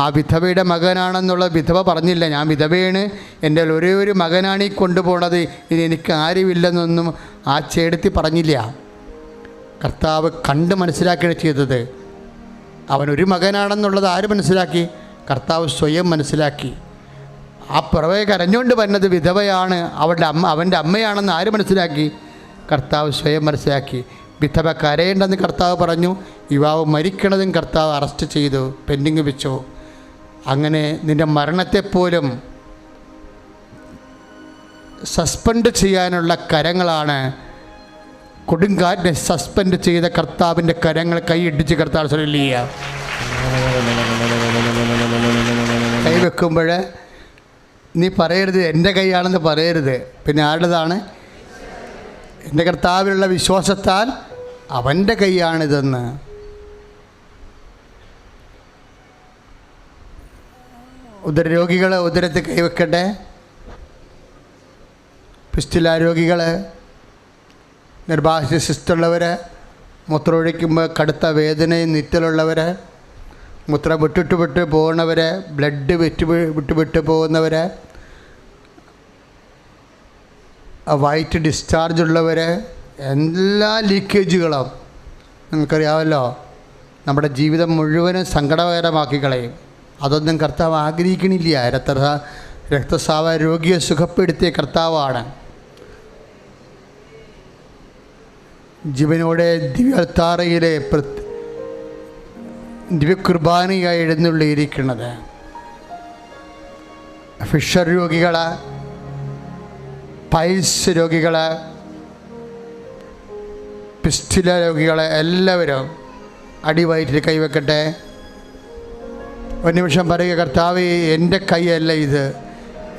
ആ വിധവയുടെ മകനാണെന്നുള്ള വിധവ പറഞ്ഞില്ല, ഞാൻ വിധവയാണ്, എൻ്റെ ഒരേ ഒരു മകനാണ് ഈ കൊണ്ടുപോണത്, ഇനി എനിക്ക് ആരുമില്ലെന്നൊന്നും ആ ചേടത്തി പറഞ്ഞില്ല. കർത്താവ് കണ്ട് മനസ്സിലാക്കുകയാണ് ചെയ്തത്. അവനൊരു മകനാണെന്നുള്ളത് ആര് മനസ്സിലാക്കി? കർത്താവ് സ്വയം മനസ്സിലാക്കി. ആ പുറവെ കരഞ്ഞുകൊണ്ട് വരുന്നത് വിധവയാണ്, അവൻ്റെ അമ്മയാണെന്ന് ആര് മനസ്സിലാക്കി? കർത്താവ് സ്വയം മനസ്സിലാക്കി. വിധവ കരയേണ്ടെന്ന് കർത്താവ് പറഞ്ഞു. യുവാവ് മരിക്കണതും കർത്താവ് അറസ്റ്റ് ചെയ്തു, പെൻഡിങ് വെച്ചു. അങ്ങനെ നിൻ്റെ മരണത്തെപ്പോലും സസ്പെൻഡ് ചെയ്യാനുള്ള കരങ്ങളാണ്, കൊടുങ്കാറ്റിനെ സസ്പെൻഡ് ചെയ്ത കർത്താവിൻ്റെ കരങ്ങൾ കൈയിടിച്ച് കർത്താവ് ചൊല്ലുക. കൈവെക്കുമ്പോൾ നീ പറയരുത് എൻ്റെ കൈയാണെന്ന് പറയരുത്. പിന്നെ ആരുടേതാണ്? എൻ്റെ കർത്താവിലുള്ള വിശ്വാസത്താൽ അവൻ്റെ കൈയാണിതെന്ന്. ഉദരരോഗികൾ ഉദരത്തിൽ കൈവെക്കട്ടെ. പിസ്റ്റുല രോഗികൾ, നിർഭാഗ്യ സിസ്റ്റുള്ളവർ, മൂത്രമൊഴിക്കുമ്പോൾ കടുത്ത വേദനയും നിറ്റലുള്ളവർ, മൂത്രം വിട്ടിട്ട് പോകുന്നവർ, ബ്ലഡ് വിട്ട് പോകുന്നവർ, വൈറ്റ് ഡിസ്ചാർജ് ഉള്ളവർ, എല്ലാ ലീക്കേജുകളും നിങ്ങൾക്കറിയാമല്ലോ നമ്മുടെ ജീവിതം മുഴുവനും സങ്കടകരമാക്കി കളയും. അതൊന്നും കർത്താവ് ആഗ്രഹിക്കണില്ല. രക്തസ്രാവ രോഗിയെ സുഖപ്പെടുത്തിയ കർത്താവാണ്. ജീവനോടെ ദിവ്യത്താറയിലെ ദിവ്യകുർബാനയായി എഴുന്നള്ളിയിരിക്കുന്നത്. ഫിഷർ രോഗികൾ, പൈൽസ് രോഗികൾ, പിസ്റ്റുല രോഗികൾ എല്ലാവരും അടിവയറ്റിൽ കൈവെക്കട്ടെ. ഒരു നിമിഷം പറയുക, കർത്താവേ എൻ്റെ കൈയല്ല ഇത്,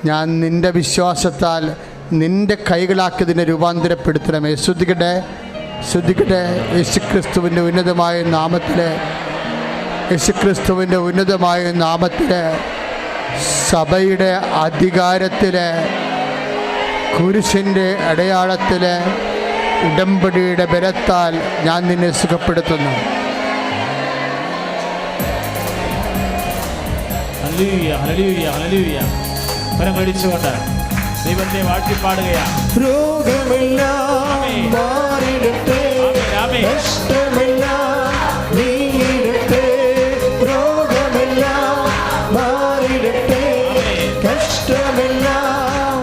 ഞാൻ നിൻ്റെ വിശ്വാസത്താൽ നിൻ്റെ കൈകളാക്കിയതിനെ രൂപാന്തരപ്പെടുത്തണമേ. ശ്രദ്ധിക്കട്ടെ. യേശുക്രിസ്തുവിൻ്റെ ഉന്നതമായ നാമത്തിൽ സഭയുടെ അധികാരത്തിൽ, കുരിശിൻ്റെ അടയാളത്തിൽ, ഉടമ്പടിയുടെ ബലത്താൽ ഞാൻ നിന്നെ സുഖപ്പെടുത്തുന്നു. കൊണ്ട് ദൈവത്തെ വാഴ്ത്തിപ്പാടുകയാണ്. രോഗമെല്ലാം മാറിടട്ടെ, കഷ്ടമെല്ലാം നീങ്ങിടട്ടെ. രോഗമെല്ലാം മാറിടട്ടെ, കഷ്ടമെല്ലാം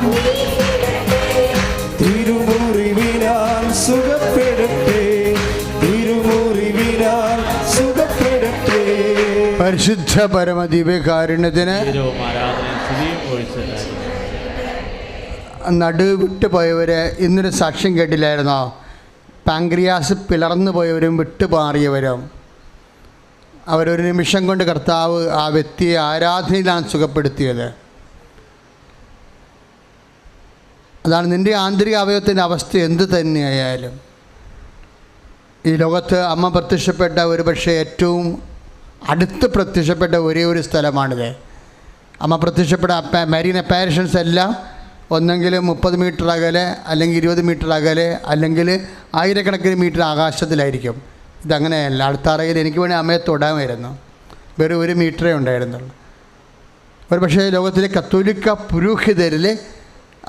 തിരുമുറിവിനാൽ സുഖപ്പെടട്ടെ, തിരുമുറിവിനാൽ സുഖപ്പെടട്ടെ. പരിശുദ്ധ പരമദിവ്യകാരുണ്യത്തിന് നടുവിട്ട് പോയവർ ഇന്നൊരു സാക്ഷ്യം കേട്ടില്ലായിരുന്നോ? പാങ്ക്രിയാസ് പിളർന്നു പോയവരും വിട്ടുമാറിയവരും. അവരൊരു നിമിഷം കൊണ്ട് കർത്താവ് ആ വ്യക്തിയെ ആരാധനയിലാണ് സുഖപ്പെടുത്തിയത്. അതാണ് നിൻ്റെ ആന്തരിക അവയവത്തിൻ്റെ അവസ്ഥ എന്തു തന്നെയായാലും. ഈ ലോകത്ത് അമ്മ പ്രത്യക്ഷപ്പെട്ട ഒരുപക്ഷെ ഏറ്റവും അടുത്ത് പ്രത്യക്ഷപ്പെട്ട ഒരേ ഒരു സ്ഥലമാണിത്. അമ്മ പ്രത്യക്ഷപ്പെട്ട മരീൻ അപ്പാരിഷൻസ് എല്ലാം ഒന്നെങ്കിൽ 30 മീറ്റർ അകലെ, അല്ലെങ്കിൽ 20 മീറ്റർ അകലെ, അല്ലെങ്കിൽ ആയിരക്കണക്കിന് മീറ്റർ ആകാശത്തിലായിരിക്കും. ഇതങ്ങനെയല്ല. അടുത്തറയിൽ എനിക്ക് വേണേൽ അമ്മയെ തൊടാമായിരുന്നു. വെറും 1 മീറ്ററേ ഉണ്ടായിരുന്നുള്ളൂ. ഒരു പക്ഷേ ലോകത്തിലെ കത്തോലിക്ക പുരോഹിതരിൽ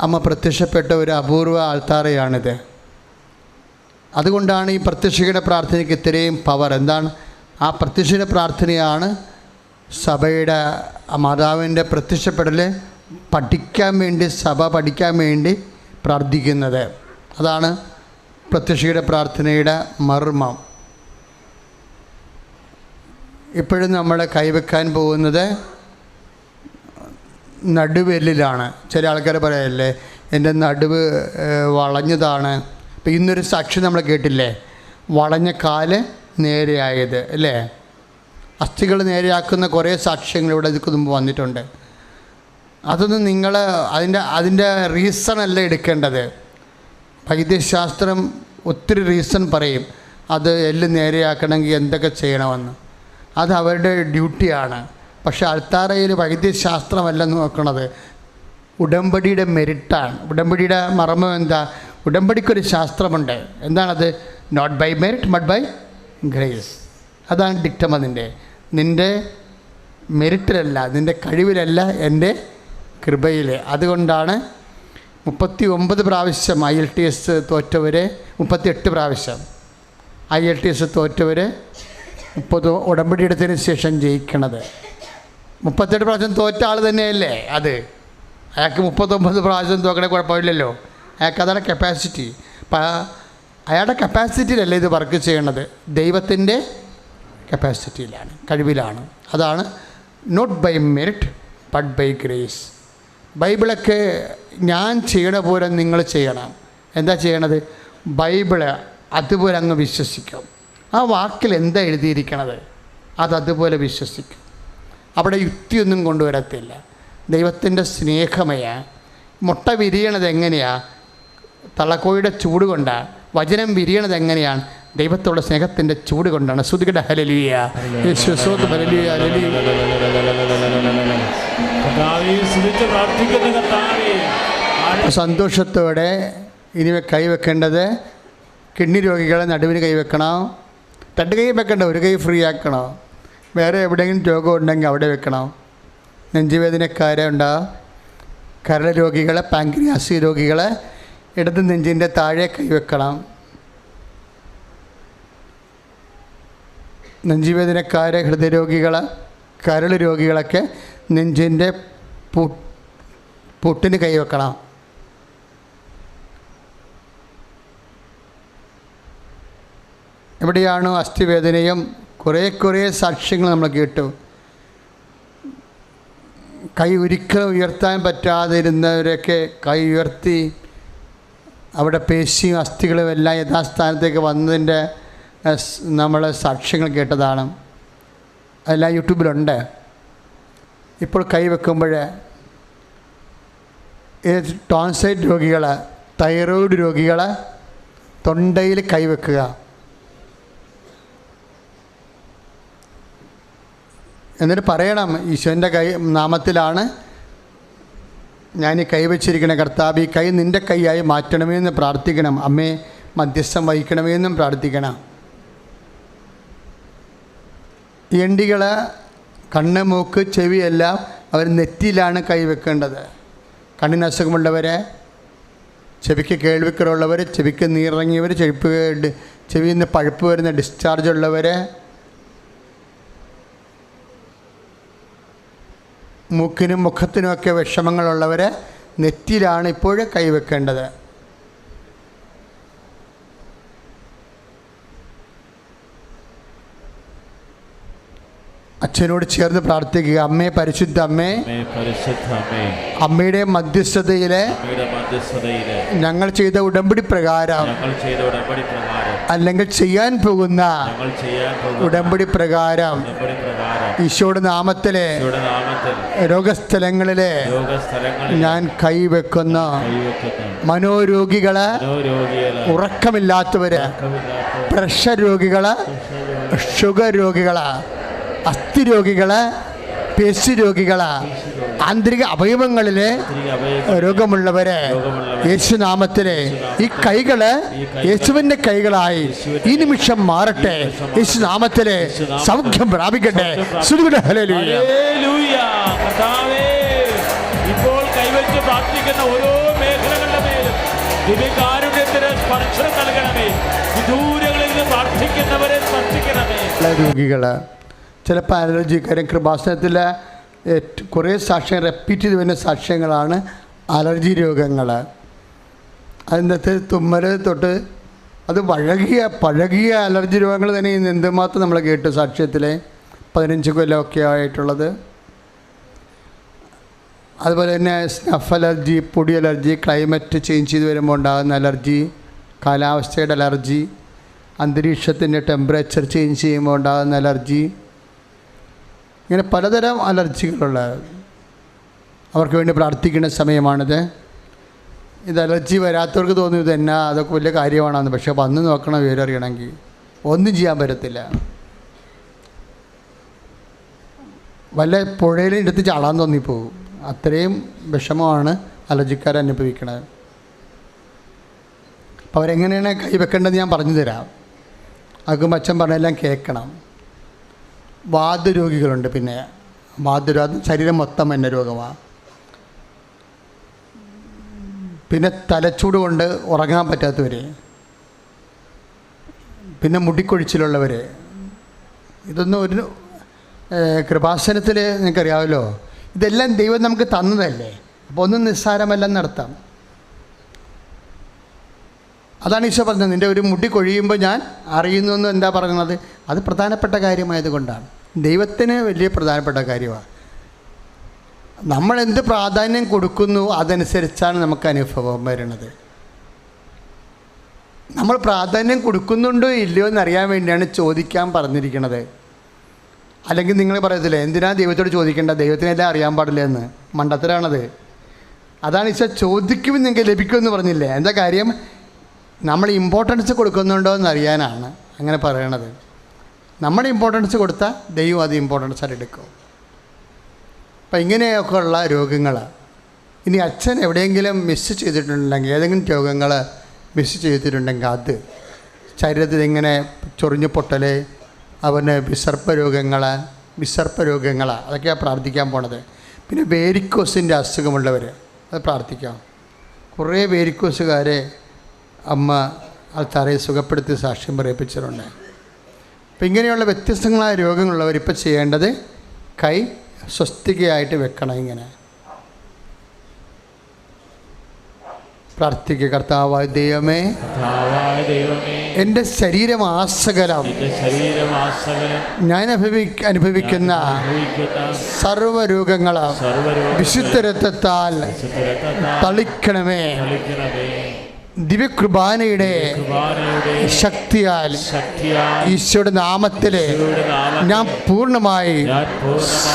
അമ്മ പ്രത്യക്ഷപ്പെട്ട ഒരു അപൂർവ ആൾത്താരയാണിത്. അതുകൊണ്ടാണ് ഈ പ്രത്യക്ഷയുടെ പ്രാർത്ഥനയ്ക്ക് ഇത്രയും പവർ. എന്താണ് ആ പ്രത്യക്ഷയുടെ പ്രാർത്ഥനയാണ് സഭയുടെ മാതാവിൻ്റെ പ്രത്യക്ഷപ്പെടൽ പഠിക്കാൻ വേണ്ടി, സഭ പഠിക്കാൻ വേണ്ടി പ്രാർത്ഥിക്കുന്നത്. അതാണ് പ്രത്യക്ഷയുടെ പ്രാർത്ഥനയുടെ മർമ്മം. ഇപ്പോഴും നമ്മൾ കൈവെക്കാൻ പോകുന്നത് നടുവെല്ലിലാണ്. ചില ആൾക്കാർ പറയല്ലേ എൻ്റെ നടുവ് വളഞ്ഞതാണ്. ഇപ്പം ഇന്നൊരു സാക്ഷി നമ്മൾ കേട്ടില്ലേ, വളഞ്ഞ കാല് നേരെയായത് അല്ലേ. അസ്ഥികൾ നേരെയാക്കുന്ന കുറേ സാക്ഷ്യങ്ങൾ ഇവിടെ ഇതിക്ക് മുമ്പ് വന്നിട്ടുണ്ട്. അതൊന്നും നിങ്ങൾ അതിൻ്റെ റീസൺ അല്ല എടുക്കേണ്ടത്. വൈദ്യശാസ്ത്രം ഒത്തിരി റീസൺ പറയും, അത് എല്ല് നേരെയാക്കണമെങ്കിൽ എന്തൊക്കെ ചെയ്യണമെന്ന്. അത് അവരുടെ ഡ്യൂട്ടിയാണ്. പക്ഷെ അൾത്താരയിൽ വൈദ്യശാസ്ത്രമല്ല നോക്കണത്, ഉടമ്പടിയുടെ മെരിറ്റാണ്. ഉടമ്പടിയുടെ മർമ്മം എന്താ? ഉടമ്പടിക്കൊരു ശാസ്ത്രമുണ്ട്. എന്താണത്? Not by merit but by grace. അതാണ് ഡിക്റ്റം. നിൻ്റെ മെരിറ്റിലല്ല, നിൻ്റെ കഴിവിലല്ല, എൻ്റെ കൃപയിൽ. അതുകൊണ്ടാണ് 39 പ്രാവശ്യം IELTS തോറ്റവർ, 38 പ്രാവശ്യം IELTS തോറ്റവർ 30 ഉടമ്പടി എടുത്തതിന് ശേഷം ജയിക്കണത്. 38 പ്രാവശ്യം തോറ്റ ആൾ തന്നെയല്ലേ അത്. അയാൾക്ക് 39 പ്രാവശ്യം തോക്കണേ കുഴപ്പമില്ലല്ലോ. അയാൾക്ക് അതാണ് കപ്പാസിറ്റി. അപ്പം അയാളുടെ കപ്പാസിറ്റിയിലല്ല ഇത് വർക്ക് ചെയ്യണത്, ദൈവത്തിൻ്റെ കപ്പാസിറ്റിയിലാണ്, കഴിവിലാണ്. അതാണ് not by merit but by grace. ബൈബിളൊക്കെ ഞാൻ ചെയ്യണ പോലെ നിങ്ങൾ ചെയ്യണം. എന്താ ചെയ്യണത്? ബൈബിള് അതുപോലെ അങ്ങ് വിശ്വസിക്കും. ആ വാക്കിൽ എന്താ എഴുതിയിരിക്കണത് അതതുപോലെ വിശ്വസിക്കും. അവിടെ യുക്തിയൊന്നും കൊണ്ടുവരത്തില്ല. ദൈവത്തിൻ്റെ സ്നേഹമയ. മുട്ട വിരിയണത് എങ്ങനെയാണ്? തളക്കോയുടെ ചൂട് കൊണ്ടാണ്. വചനം വിരിയണത് എങ്ങനെയാണ്? ദൈവത്തോടെ സ്നേഹത്തിൻ്റെ ചൂട് കൊണ്ടാണ്. ശ്രുതികട ഹല്ലേലൂയ, യേശുവേ ഹല്ലേലൂയ, ഹല്ലേലൂയ. സന്തോഷത്തോടെ ഇനി കൈവെക്കേണ്ടത് കിഡ്നി രോഗികളെ നടുവിന് കൈവെക്കണം. 2 കൈ വെക്കണ്ട, 1 കൈ ഫ്രീ ആക്കണം. വേറെ എവിടെയെങ്കിലും രോഗം ഉണ്ടെങ്കിൽ അവിടെ വെക്കണം. നെഞ്ചുവേദനക്കാരെ ഉണ്ടാകും. കരൾ രോഗികളെ, പാങ്ക്രിയാസ് രോഗികളെ ഇടത് നെഞ്ചിൻ്റെ താഴെ കൈവെക്കണം. നെഞ്ചുവേദനക്കാരെ, ഹൃദയരോഗികളെ, കരൾ രോഗികളൊക്കെ നെഞ്ചിൻ്റെ പൊട്ടിന് കൈവെക്കണം. എവിടെയാണോ അസ്ഥിവേദനയും കുറേ സാക്ഷ്യങ്ങൾ നമ്മൾ കേട്ടു. കൈ ഒരിക്കലും ഉയർത്താൻ പറ്റാതിരുന്നവരൊക്കെ കൈ ഉയർത്തി അവിടെ പേശിയും അസ്ഥികളും എല്ലാം യഥാസ്ഥാനത്തേക്ക് വന്നതിൻ്റെ നമ്മൾ സാക്ഷ്യങ്ങൾ കേട്ടതാണ്. അതെല്ലാം യൂട്യൂബിലുണ്ട്. ഇപ്പോൾ കൈവെക്കുമ്പോൾ ടോൺസൈറ്റ് രോഗികൾ, തൈറോയ്ഡ് രോഗികൾ തൊണ്ടയിൽ കൈവെക്കുക. എന്നിട്ട് പറയണം, ഈശോൻ്റെ നാമത്തിലാണ് ഞാൻ ഈ കൈവച്ചിരിക്കണ കർത്താവ്, ഈ കൈ നിൻ്റെ കൈയായി മാറ്റണമേ എന്ന് പ്രാർത്ഥിക്കണം. അമ്മേ മധ്യസ്ഥം വഹിക്കണമേ എന്നും പ്രാർത്ഥിക്കണം. എണ്ടികൾ, കണ്ണ്, മൂക്ക്, ചെവിയെല്ലാം അവർ നെറ്റിയിലാണ് കൈവെക്കേണ്ടത്. കണ്ണിന് അസുഖമുള്ളവരെ, ചെവിക്ക് കേൾവിക്കുറവുള്ളവർ, ചെവിക്ക് നീറിറങ്ങിയവർ, ചെവിയിൽ നിന്ന് പഴുപ്പ് വരുന്ന ഡിസ്ചാർജ് ഉള്ളവർ, മൂക്കിനും മുഖത്തിനുമൊക്കെ വിഷമങ്ങളുള്ളവർ നെറ്റിയിലാണ് ഇപ്പോഴും കൈവെക്കേണ്ടത്. അച്ഛനോട് ചേർന്ന് പ്രാർത്ഥിക്കുക. അമ്മേ, പരിശുദ്ധ അമ്മേ, അമ്മയുടെ മധ്യസ്ഥതയിലെ ഞങ്ങൾ ചെയ്ത ഉടമ്പടി പ്രകാരം അല്ലെങ്കിൽ ചെയ്യാൻ പോകുന്ന ഉടമ്പടി പ്രകാരം ഈശോയുടെ നാമത്തിലെ രോഗസ്ഥലങ്ങളിലെ ഞാൻ കൈവെക്കുന്ന മനോരോഗികള്, ഉറക്കമില്ലാത്തവര്, പ്രഷർ രോഗികള്, ഷുഗർ രോഗികള്, അസ്ഥി രോഗികള്, പേശി രോഗികള്, ആന്തരിക അവയവങ്ങളിലെ രോഗമുള്ളവര് യേശുനാമത്തിലെ ഈ കൈകള് യേശുവിന്റെ കൈകളായി ഈ നിമിഷം മാറട്ടെ. യേശുനാമത്തിലെ സൗഖ്യം പ്രാപിക്കട്ടെ. ഹല്ലേലൂയ. കർത്താവേ, ഇപ്പോൾ കൈവച്ച് പ്രാർത്ഥിക്കുന്ന ഓരോ മേഖലകളുടെ മേലും ദിവ്യകാരുണ്യത്തിന് സ്പർശനം നൽകണമേ. വിദൂരങ്ങളിൽ നിന്ന് പ്രാർത്ഥിക്കുന്നവരെ സ്പർശിക്കണമേ. രോഗികള്, ചിലപ്പോൾ അലർജിക്കാരും കൃപാസനത്തിൽ കുറേ സാക്ഷ്യങ്ങൾ റിപ്പീറ്റ് ചെയ്ത് വരുന്ന സാക്ഷ്യങ്ങളാണ് അലർജി രോഗങ്ങൾ. അതിനകത്ത് തുമ്മൽ തൊട്ട് അത് പഴകിയ അലർജി രോഗങ്ങൾ തന്നെ ഇന്ന് എന്തുമാത്രം നമ്മൾ കേട്ടു സാക്ഷ്യത്തിലെ 15 കൊല്ലമൊക്കെ ആയിട്ടുള്ളത്. അതുപോലെ തന്നെ സ്നഫ് അലർജി, പൊടി അലർജി, ക്ലൈമറ്റ് ചേഞ്ച് ചെയ്ത് വരുമ്പോൾ ഉണ്ടാകുന്ന അലർജി, കാലാവസ്ഥയുടെ അലർജി, അന്തരീക്ഷത്തിൻ്റെ ടെമ്പറേച്ചർ ചേഞ്ച് ചെയ്യുമ്പോൾ ഉണ്ടാകുന്ന അലർജി, ഇങ്ങനെ പലതരം അലർജികളുള്ള അവർക്ക് വേണ്ടി പ്രാർത്ഥിക്കേണ്ട സമയമാണിത്. ഇത് അലർജി വരാത്തവർക്ക് തോന്നും ഇതെന്നാ അതൊക്കെ വലിയ കാര്യമാണെന്ന്. പക്ഷേ വന്ന് നോക്കണം, വിവരറിയണമെങ്കിൽ ഒന്നും ചെയ്യാൻ പറ്റത്തില്ല. വല്ല പുഴയിലും എടുത്ത് ചാടാൻ തോന്നിപ്പോകും. അത്രയും വിഷമമാണ് അലർജിക്കാർ അനുഭവിക്കുന്നത്. അപ്പോൾ അവരെങ്ങനെയാണ് കൈവെക്കേണ്ടതെന്ന് ഞാൻ പറഞ്ഞു തരാം. അതൊക്കെ അച്ഛൻ പറഞ്ഞെല്ലാം കേൾക്കണം. വാതരോഗികളുണ്ട്. പിന്നെ വാതരോഗം ശരീരം മൊത്തം തന്നെ രോഗമാണ്. പിന്നെ തലച്ചൂട് കൊണ്ട് ഉറങ്ങാൻ പറ്റാത്തവർ, പിന്നെ മുടിക്കൊഴിച്ചിലുള്ളവർ, ഇതൊന്നും ഒരു കൃപാസനത്തിൽ നിങ്ങൾക്കറിയാമല്ലോ, ഇതെല്ലാം ദൈവം നമുക്ക് തന്നതല്ലേ. അപ്പോൾ ഒന്നും നിസ്സാരമല്ലെന്നർത്ഥം. അതാണ് ഈശോ പറഞ്ഞത്, നിൻ്റെ ഒരു മുടി കൊഴിയുമ്പോൾ ഞാൻ അറിയുന്നു എന്ന്. എന്താ പറയുന്നത്? അത് പ്രധാനപ്പെട്ട കാര്യമായതുകൊണ്ടാണ്. ദൈവത്തിന് വലിയ പ്രധാനപ്പെട്ട കാര്യമാണ്. നമ്മൾ എന്ത് പ്രാധാന്യം കൊടുക്കുന്നു അതനുസരിച്ചാണ് നമുക്ക് അനുഭവം വരുന്നത്. നമ്മൾ പ്രാധാന്യം കൊടുക്കുന്നുണ്ടോ ഇല്ലയോ എന്നറിയാൻ വേണ്ടിയാണ് ചോദിക്കാൻ പറഞ്ഞിരിക്കുന്നത്. അല്ലെങ്കിൽ നിങ്ങൾ പറയത്തില്ലേ, എന്തിനാ ദൈവത്തോട് ചോദിക്കേണ്ട, ദൈവത്തിനെല്ലാം അറിയാൻ പാടില്ല എന്ന്. മണ്ടത്തരാണത്. അതാണ് ഈശോ ചോദിക്കുമ്പോൾ നിങ്ങൾക്ക് ലഭിക്കുമെന്ന് പറഞ്ഞില്ലേ. എന്താ കാര്യം? നമ്മൾ ഇമ്പോർട്ടൻസ് കൊടുക്കുന്നുണ്ടോ എന്നറിയാനാണ് അങ്ങനെ പറയണത്. നമ്മൾ ഇമ്പോർട്ടൻസ് കൊടുത്താൽ ദൈവം അത് ഇമ്പോർട്ടൻസ് ആയിട്ട് എടുക്കും. അപ്പം ഇങ്ങനെയൊക്കെ ഉള്ള രോഗങ്ങൾ ഇനി അച്ഛൻ എവിടെയെങ്കിലും മിസ് ചെയ്തിട്ടുണ്ടെങ്കിൽ, ഏതെങ്കിലും രോഗങ്ങൾ മിസ് ചെയ്തിട്ടുണ്ടെങ്കിൽ അത് ശരീരത്തിൽ ഇങ്ങനെ ചൊറിഞ്ഞു പൊട്ടൽ, അവന് വിസർപ്പ രോഗങ്ങൾ അതൊക്കെയാണ് പ്രാർത്ഥിക്കാൻ പോണത്. പിന്നെ വേരിക്കോസിൻ്റെ അസുഖമുള്ളവർ അത് പ്രാർത്ഥിക്കാം. കുറേ വേരിക്കോസുകാരെ അമ്മ തറയെ സുഖപ്പെടുത്തി സാക്ഷ്യം പറയിപ്പിച്ചിട്ടുണ്ട്. അപ്പം ഇങ്ങനെയുള്ള വ്യത്യസ്തങ്ങളായ രോഗങ്ങളുള്ളവർ ഇപ്പം ചെയ്യേണ്ടത് കൈ സ്വസ്തികയായിട്ട് വെക്കണം. ഇങ്ങനെ പ്രാർത്ഥിക്കുക. കർത്താവായ ദൈവമേ, എൻ്റെ ശരീരമാസകലം ഞാൻ അനുഭവിക്കുന്ന സർവ്വരോഗങ്ങളും വിശുദ്ധ രക്തത്താൽ തളിക്കണമേ. ദിവ്യകൃപാനയുടെ ശക്തിയാൽ ഈശോയുടെ നാമത്തിൽ ഞാൻ പൂർണ്ണമായി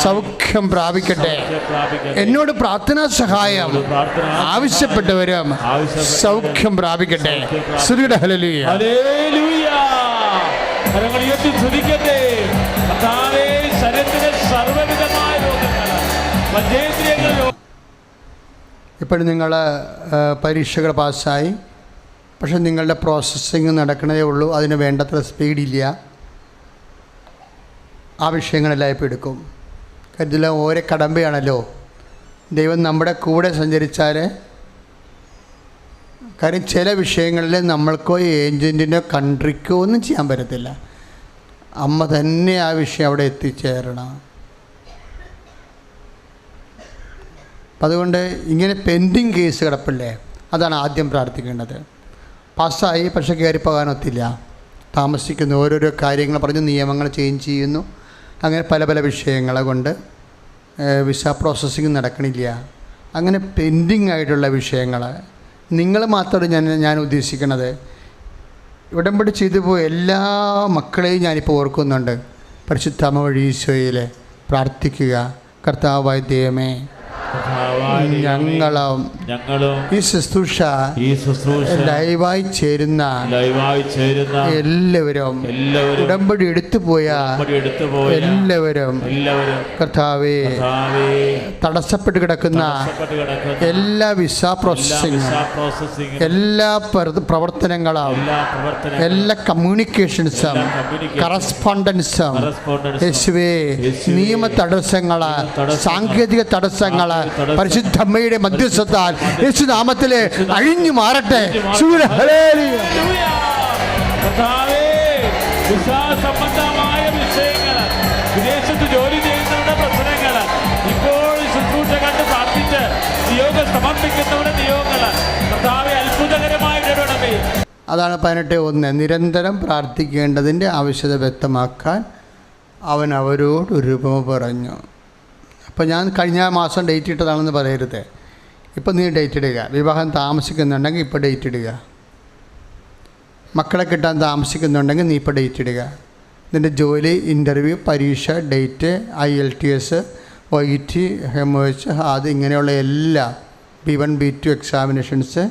സൗഖ്യം പ്രാപിക്കട്ടെ. എന്നോട് പ്രാർത്ഥനാ സഹായം ആവശ്യപ്പെട്ടവരും സൗഖ്യം പ്രാപിക്കട്ടെ. ഹല്ലേലൂയ. ഇപ്പോഴും നിങ്ങൾ പരീക്ഷകൾ പാസ്സായി, പക്ഷെ നിങ്ങളുടെ പ്രോസസ്സിങ് നടക്കണതേ ഉള്ളൂ. അതിന് വേണ്ടത്ര സ്പീഡില്ല. ആ വിഷയങ്ങളെല്ലാം ഇപ്പോൾ എടുക്കും. കരുതലും ഓരോ കടമ്പയാണല്ലോ. ദൈവം നമ്മുടെ കൂടെ സഞ്ചരിച്ചാൽ, കാര്യം ചില വിഷയങ്ങളിൽ നമ്മൾക്കോ ഏജൻറ്റിനോ കൺട്രിക്കോ ഒന്നും ചെയ്യാൻ പറ്റത്തില്ല. അമ്മ തന്നെ ആ വിഷയം അവിടെ എത്തിച്ചേരണം. അപ്പം അതുകൊണ്ട് ഇങ്ങനെ പെൻഡിങ് കേസ് കിടപ്പില്ലേ, അതാണ് ആദ്യം പ്രാർത്ഥിക്കേണ്ടത്. പാസ്സായി, പക്ഷേ കയറിപ്പോകാനൊത്തില്ല, താമസിക്കുന്നു. ഓരോരോ കാര്യങ്ങൾ പറഞ്ഞ് നിയമങ്ങൾ ചേഞ്ച് ചെയ്യുന്നു. അങ്ങനെ പല പല വിഷയങ്ങളെ കൊണ്ട് വിസ പ്രോസസ്സിങ് നടക്കണില്ല. അങ്ങനെ പെൻഡിങ് ആയിട്ടുള്ള വിഷയങ്ങൾ നിങ്ങൾ മാത്രമല്ല ഞാൻ ഉദ്ദേശിക്കുന്നത്. ഉടമ്പടി ചെയ്തു പോയ എല്ലാ മക്കളെയും ഞാനിപ്പോൾ ഓർക്കുന്നുണ്ട്. പരിശുദ്ധ അമ്മ വഴി ഈശോയിൽ പ്രാർത്ഥിക്കുക. കർത്താവായ ദൈവമേ, കർത്താവായ ദൈവമേ, ഞങ്ങളും ഞങ്ങളും ഈ ശുശ്രൂഷ ഈ ശുശ്രൂഷ ലൈവായി ചേരുന്ന എല്ലാവരും ഉടമ്പടി എടുത്തുപോയ എല്ലാവരും കർത്താവേ, തടസ്സപ്പെട്ട് കിടക്കുന്ന എല്ലാ വിസ പ്രോസസ്സിംഗ്, എല്ലാ പ്രവർത്തനങ്ങളും, എല്ലാ കമ്മ്യൂണിക്കേഷൻസും, കറസ്പോണ്ടൻസും യേശുവേ, നിയമ തടസ്സങ്ങള്, സാങ്കേതിക തടസ്സങ്ങള് പരിശുദ്ധ അമ്മയുടെ മധ്യസ്ഥത്താൽ യേശുനാമത്തിലെ അഴിഞ്ഞു മാറട്ടെ. സംബന്ധമായ വിഷയങ്ങൾ, വിദേശത്ത് ജോലി ചെയ്യുന്നവരുടെ പ്രശ്നങ്ങൾ, ഇപ്പോൾ ശുശ്രൂഷ കണ്ട് പ്രാർത്ഥിച്ച് നിയോഗം സമർപ്പിക്കുന്നവരുടെ നിയോഗങ്ങൾ കർത്താവേ അത്ഭുതകരമായി ഇടപെടണമേ. അതാണ് 18:1 നിരന്തരം പ്രാർത്ഥിക്കേണ്ടതിൻ്റെ ആവശ്യകത വ്യക്തമാക്കാൻ അവൻ അവരോട് ഒരു ഉപമ പറഞ്ഞു. അപ്പോൾ ഞാൻ കഴിഞ്ഞ മാസം ഡേറ്റ് ഇട്ടതാണെന്ന് പറയരുത്. ഇപ്പം നീ ഡേറ്റ് ഇടുക. വിവാഹം താമസിക്കുന്നുണ്ടെങ്കിൽ ഇപ്പോൾ ഡേറ്റ് ഇടുക. മക്കളെ കിട്ടാൻ താമസിക്കുന്നുണ്ടെങ്കിൽ നീ ഇപ്പോൾ ഡേറ്റ് ഇടുക. നിൻ്റെ ജോലി, ഇൻ്റർവ്യൂ, പരീക്ഷ, ഡേറ്റ്, IELTS, OET, HMOH, അത് ഇങ്ങനെയുള്ള എല്ലാ B1 B2 എക്സാമിനേഷൻസ്,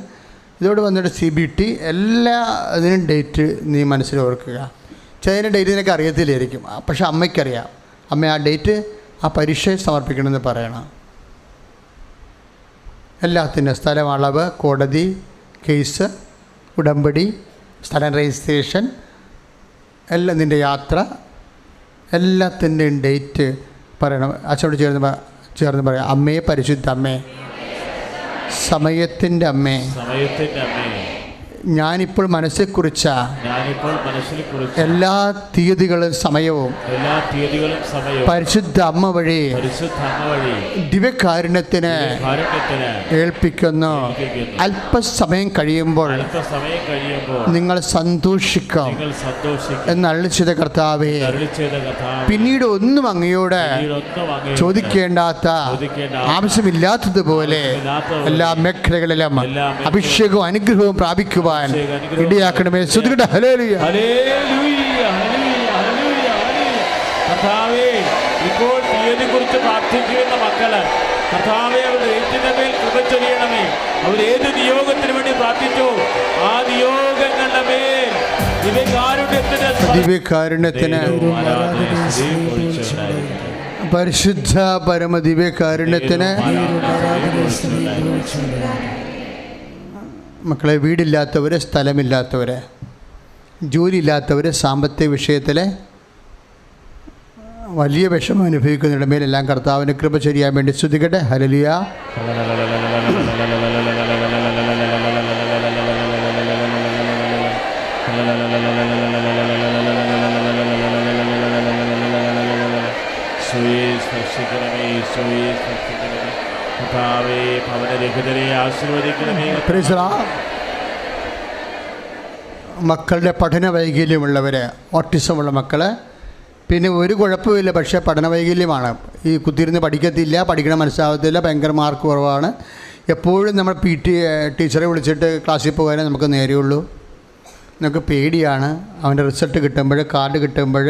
ഇതോട് വന്നിട്ട് CBT, എല്ലാ ഇതിനും ഡേറ്റ് നീ മനസ്സിൽ ഓർക്കുക. ചിലതിൻ്റെ ഡേറ്റ് നിനക്ക് അറിയത്തില്ലായിരിക്കും, പക്ഷെ അമ്മയ്ക്കറിയാം. അമ്മ ആ ഡേറ്റ് ആ പരീക്ഷയെ സമർപ്പിക്കണമെന്ന് പറയണം. എല്ലാത്തിൻ്റെ സ്ഥലം, അളവ്, കോടതി കേസ്, ഉടമ്പടി, സ്ഥലം രജിസ്ട്രേഷൻ, എല്ലാം, നിൻ്റെ യാത്ര, എല്ലാത്തിൻ്റെയും ഡേറ്റ് പറയണം. അച്ഛനോട് ചേർന്ന് പറയാം, അമ്മേ, പരിശുദ്ധ അമ്മേ, സമയത്തിൻ്റെ അമ്മേ, ഞാനിപ്പോൾ മനസ്സിൽ കുറിച്ച എല്ലാ തീയതികളും സമയവും പരിശുദ്ധ അമ്മ വഴി ദിവ്യകാരുണ്യത്തിന് ഏൽപ്പിക്കുന്നു. അല്പസമയം കഴിയുമ്പോൾ നിങ്ങൾ സന്തോഷിക്കാം എന്നരുളി ചെയ്ത കർത്താവേ, പിന്നീട് ഒന്നും അങ്ങയോട് ചോദിക്കേണ്ടാത്ത, ആവശ്യമില്ലാത്തതുപോലെ എല്ലാ മേഖലകളിലും അഭിഷേകവും അനുഗ്രഹവും പ്രാപിക്കുവാൻ ഇടയാക്കണമേ. ശ്രുതികട്ടെ. ഹല്ലേലൂയ, ഹല്ലേലൂയ, ഹല്ലേലൂയ, കർത്താവേ, ഇപ്പോൾ തീയതി കുറിച്ച് പ്രാർത്ഥിക്കുന്ന മക്കള് കർത്താവേ, അവരുടെ ഏറ്റിന്റെ മേൽ കൃപ ചൊരിയണമേ. അവർ ഏത് നിയോഗത്തിന് വേണ്ടി പ്രാർത്ഥിച്ചോ ആ നിയോഗങ്ങളുടെ മേൽ ദിവ്യകാരുണ്യത്തിന് പരിശുദ്ധ പരമദിവ്യകാരുണ്യത്തിന്. മക്കളെ, വീടില്ലാത്തവർ, സ്ഥലമില്ലാത്തവർ, ജോലിയില്ലാത്തവർ, സാമ്പത്തിക വിഷയത്തിൽ വലിയ വിഷമം അനുഭവിക്കുന്നവരുടെ മേലെല്ലാം കർത്താവിൻ്റെ കൃപ ചൊരിയാൻ വേണ്ടി സ്തുതിക്കട്ടെ. ഹല്ലേലൂയ. മക്കളുടെ പഠന വൈകല്യമുള്ളവർ, ഓട്ടിസമുള്ള മക്കൾ, പിന്നെ ഒരു കുഴപ്പമില്ല, പക്ഷേ പഠന വൈകല്യമാണ്. ഈ കുത്തിയിരുന്ന് പഠിക്കത്തില്ല, പഠിക്കണം മനസ്സിലാവത്തില്ല, ഭയങ്കര മാർക്ക് കുറവാണ്. എപ്പോഴും നമ്മൾ ടീച്ചറെ വിളിച്ചിട്ട് ക്ലാസ്സിൽ പോകാനേ നമുക്ക് നേരെയുള്ളൂ. നമുക്ക് പേടിയാണ് അവൻ്റെ റിസൾട്ട് കിട്ടുമ്പോൾ, കാർഡ് കിട്ടുമ്പോൾ.